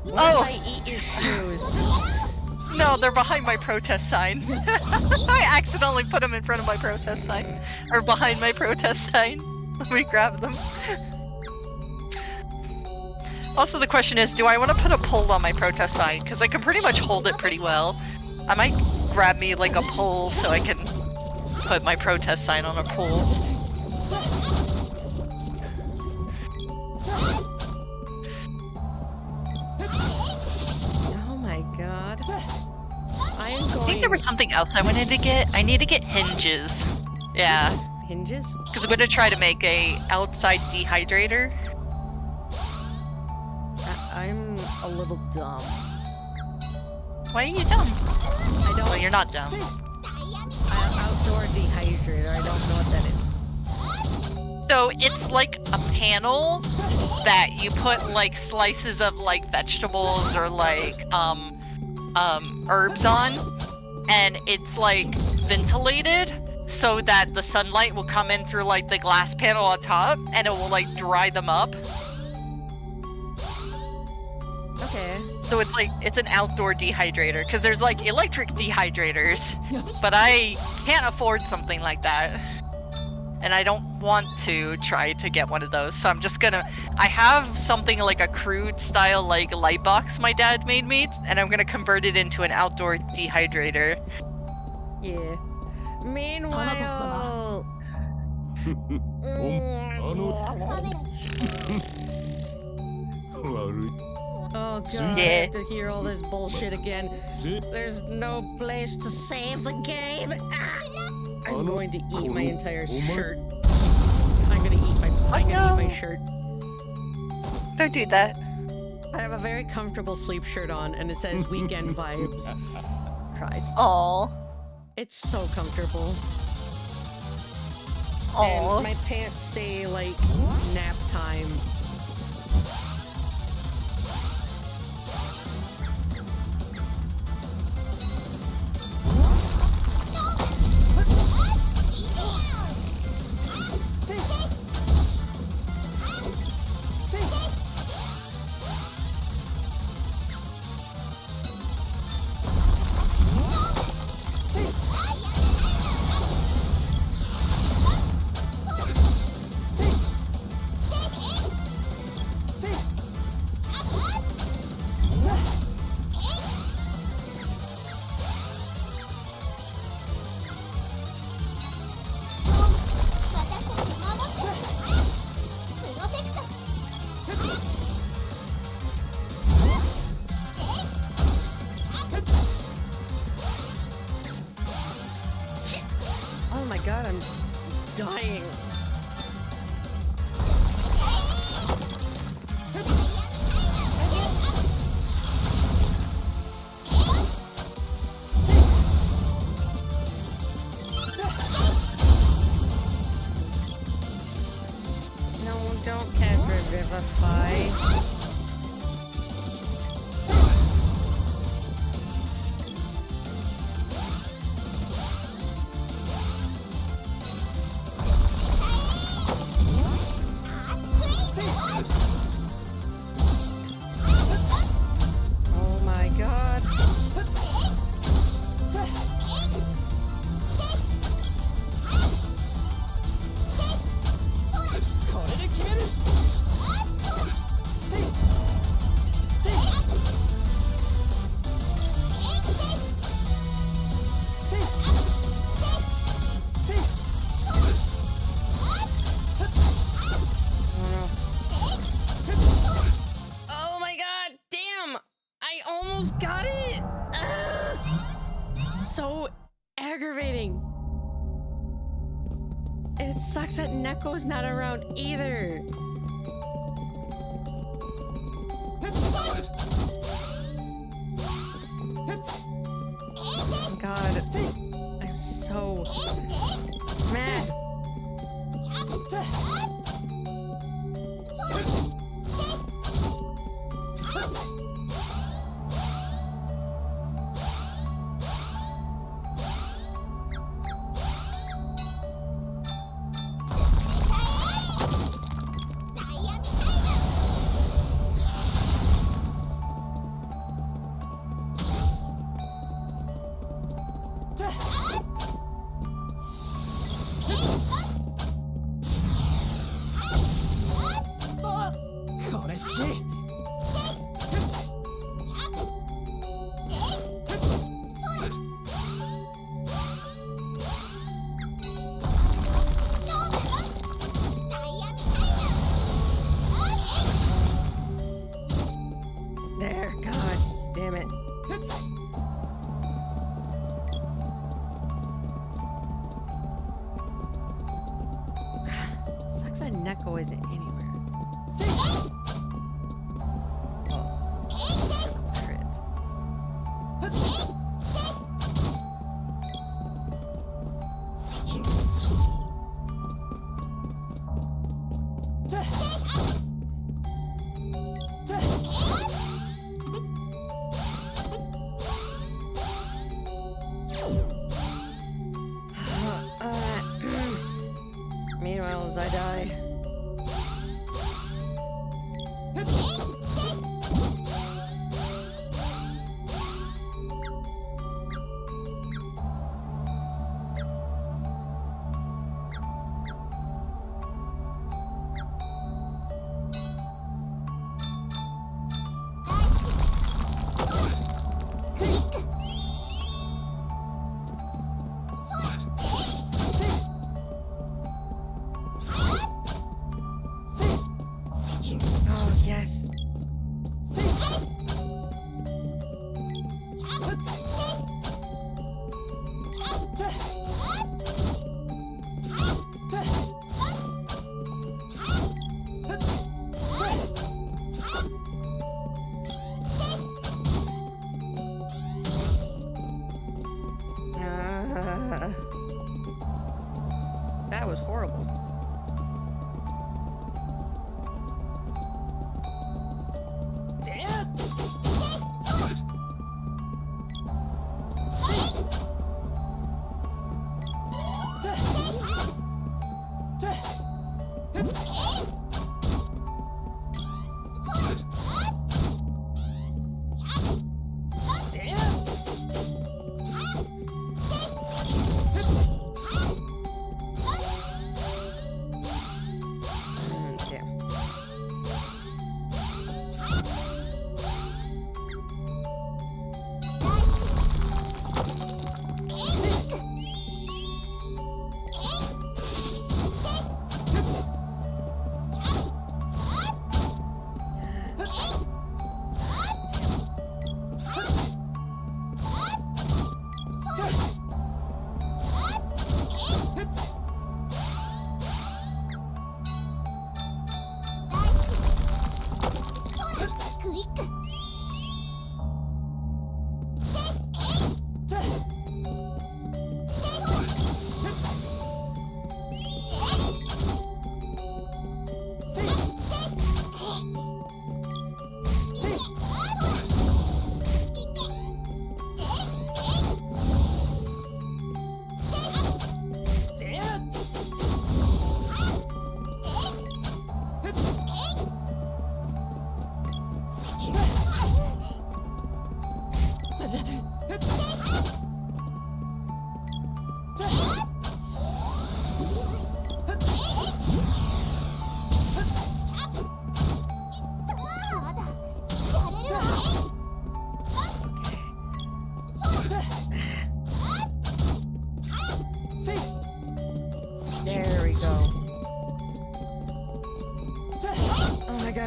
What Oh. if I eat your shoes? No, they're behind my protest sign. I accidentally put them in front of my protest sign. Or behind my protest sign. Let me grab them. Also, the question is, do I want to put a pole on my protest sign? Because I can pretty much hold it pretty well. I might grab me like a pole so I can put my protest sign on a pole. Oh my god. I am going. I think there was something else I wanted to get. I need to get hinges. Yeah, hinges. because I'm going to try to make a outside dehydrator. I'm a little dumb. Why are you dumb? I don't. Well, you're not dumb. Outdoor dehydrator. I don't know what that is. So it's like a panel that you put like slices of like vegetables or like herbs on, and it's like ventilated so that the sunlight will come in through like the glass panel on top, and it will like dry them up. Okay. So it's like, it's an outdoor dehydrator, because there's like electric dehydrators, Yes. but I can't afford something like that. And I don't want to try to get one of those, so I'm just gonna... I have something like a crude style like light box my dad made me, and I'm gonna convert it into an outdoor dehydrator. Yeah. Meanwhile. Oh god, I Yeah. have to hear all this bullshit again. There's no place to save the game. Ah! I'm going to eat my entire shirt. I'm gonna eat my shirt. Don't do that. I have a very comfortable sleep shirt on, and it says weekend vibes. Christ. Aww. It's so comfortable. Aww. And my pants say, like, nap time. dying. No, don't cast Revivify. Oh my god. Oh my god, damn! I almost got it! Ugh. So aggravating. And it sucks that Neko's not around either. Oh god, I'm so mad. There, god damn it. Sucks that Neko isn't anywhere. Oh, crit. Meanwhile, as I die. Oh, yes. That was horrible.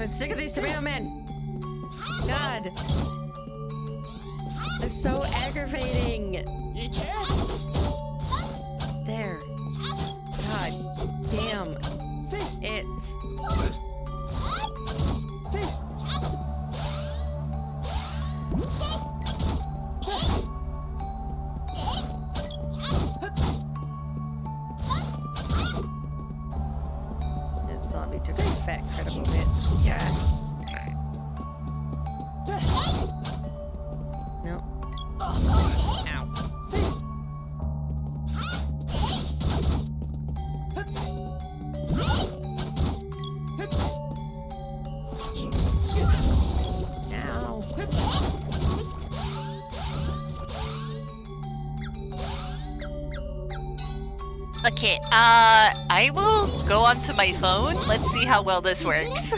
I'm sick of these tomato men. God. They're so aggravating. There. God damn it. That zombie took a fat critical hit. Yes! No. Ow. Ow. Okay, I will go onto my phone. Let's see how well this works.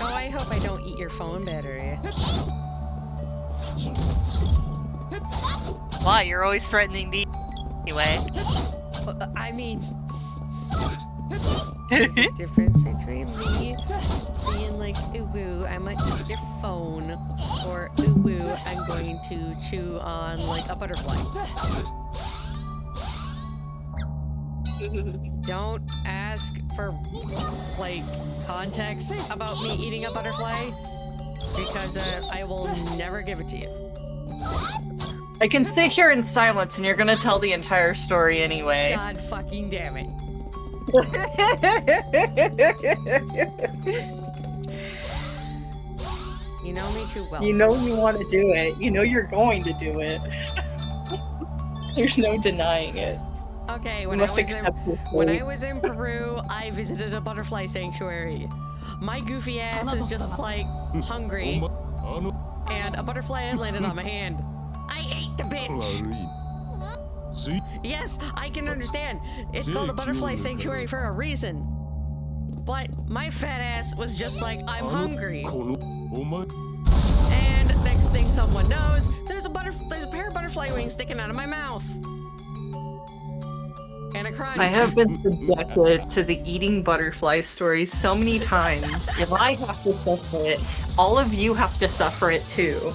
Oh, I hope I don't eat your phone battery. Why? You're always threatening the anyway. I mean, there's a difference between me being like, ooh woo, I might eat your phone, or ooh woo, I'm going to chew on like a butterfly. Don't ask for like context about me eating a butterfly, because I will never give it to you. I can sit here in silence and you're gonna tell the entire story anyway. God fucking damn it. You know me too well. You know you want to do it. You know you're going to do it. There's no denying it. Okay, You when must accept your fate. I was in Peru, I visited a butterfly sanctuary. My goofy ass is just like hungry, and a butterfly had landed on my hand. I ate the bitch. Yes, I can understand. It's called a butterfly sanctuary for a reason. But my fat ass was just like, I'm hungry. And next thing someone knows, there's a pair of butterfly wings sticking out of my mouth. And a crunch. I have been subjected to the eating butterfly story so many times. If I have to suffer it, all of you have to suffer it too.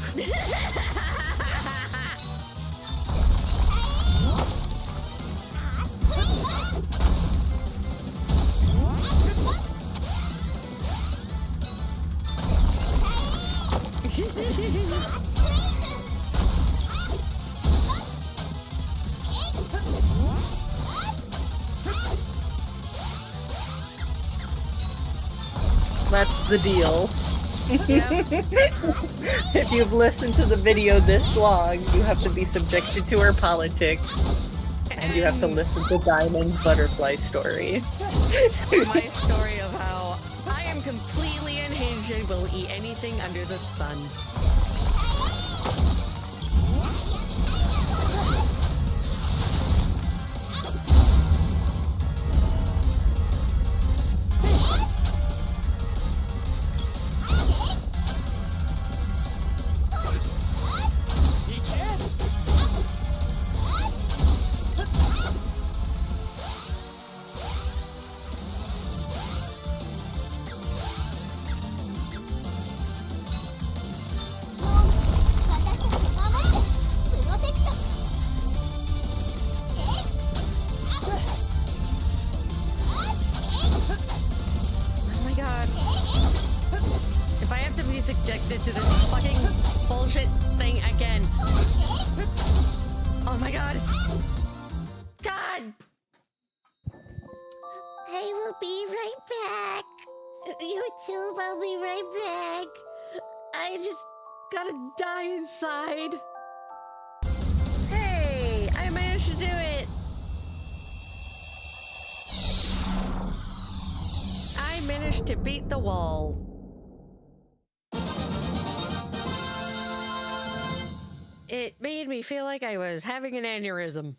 That's the deal. If you've listened to the video this long, you have to be subjected to her politics. And you have to listen to Diamond's butterfly story. My story of how I am completely unhinged and will eat anything under the sun. Subjected to this fucking bullshit thing again. Oh my god. God! I will be right back. You too, I'll be right back. I just gotta die inside. Hey, I managed to do it. I managed to beat the wall. It made me feel like I was having an aneurysm.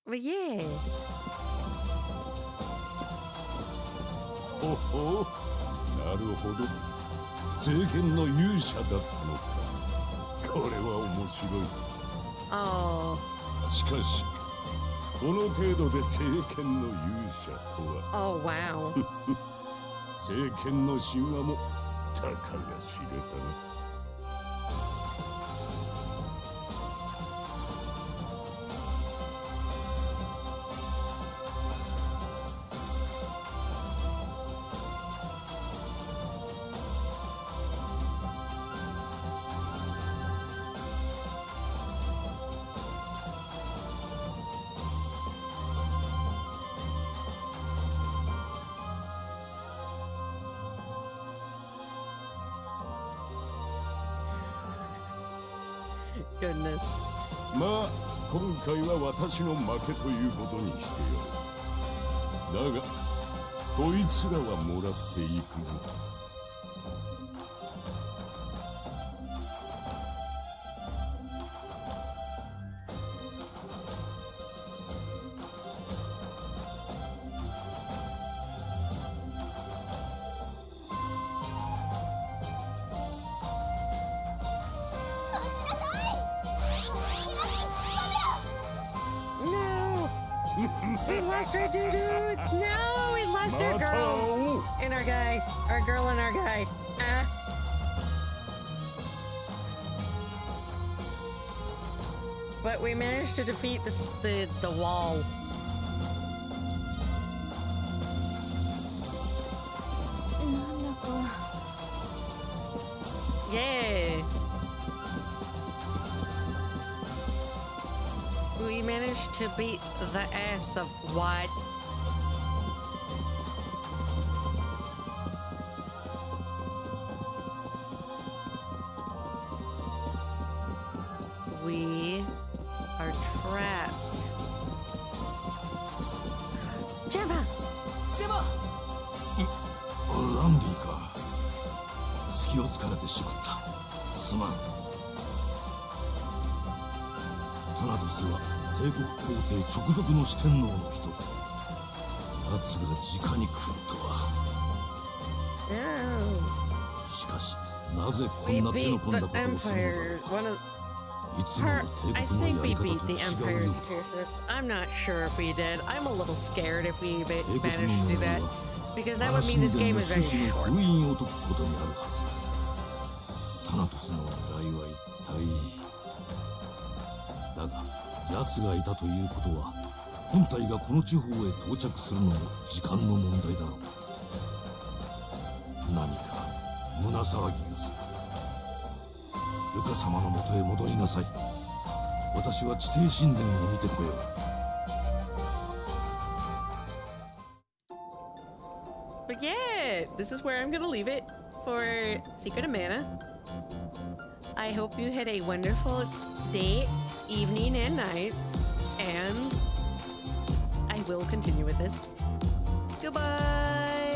But yeah. Oh, oh. なるほど。聖剣の勇者だったのか。これは面白い。Oh. しかし、この程度で聖剣の勇者とは Oh, wow. 聖剣の神話もたかが知れたな。Goodness. まあ今回は私の負けということにしてよる。だがこいつらはもらっていくぞ。No! We lost our dudes! No! We lost our girls! And our guy. Our girl and our guy. Ah. But we managed to defeat the wall. Yeah! We managed to beat the ass of what? We are trapped. Jemma! ジェマランディか。隙を突かれてしまった。すまん。タナトスは帝国皇帝直属の四天王の一人。奴が直に来るとは。Oh. しかし、なぜこ We んな手の beat 込んだ the ことをするの Empire. だろ One of う。いつもの I 帝国の think や we り方 beat と the 違う Empire's ようだ。 fiercest. I'm not sure if we did. I'm a little scared if we 帝国 managed の to do 狙い that. は Because that would mean this game is very 主の short. 封印を解くことにあるはず。タナトスの狙いは一体。だが、奴がいたということは、本体がこの地方へ到着するのも時間の問題だろう。何か胸騒ぎがする。ルカ様のもとへ戻りなさい。私は地底神殿を見てこよう。But yeah, this is where I'm gonna leave it for Secret of Mana. I hope you had a wonderful day, evening, and night. And I will continue with this. Goodbye!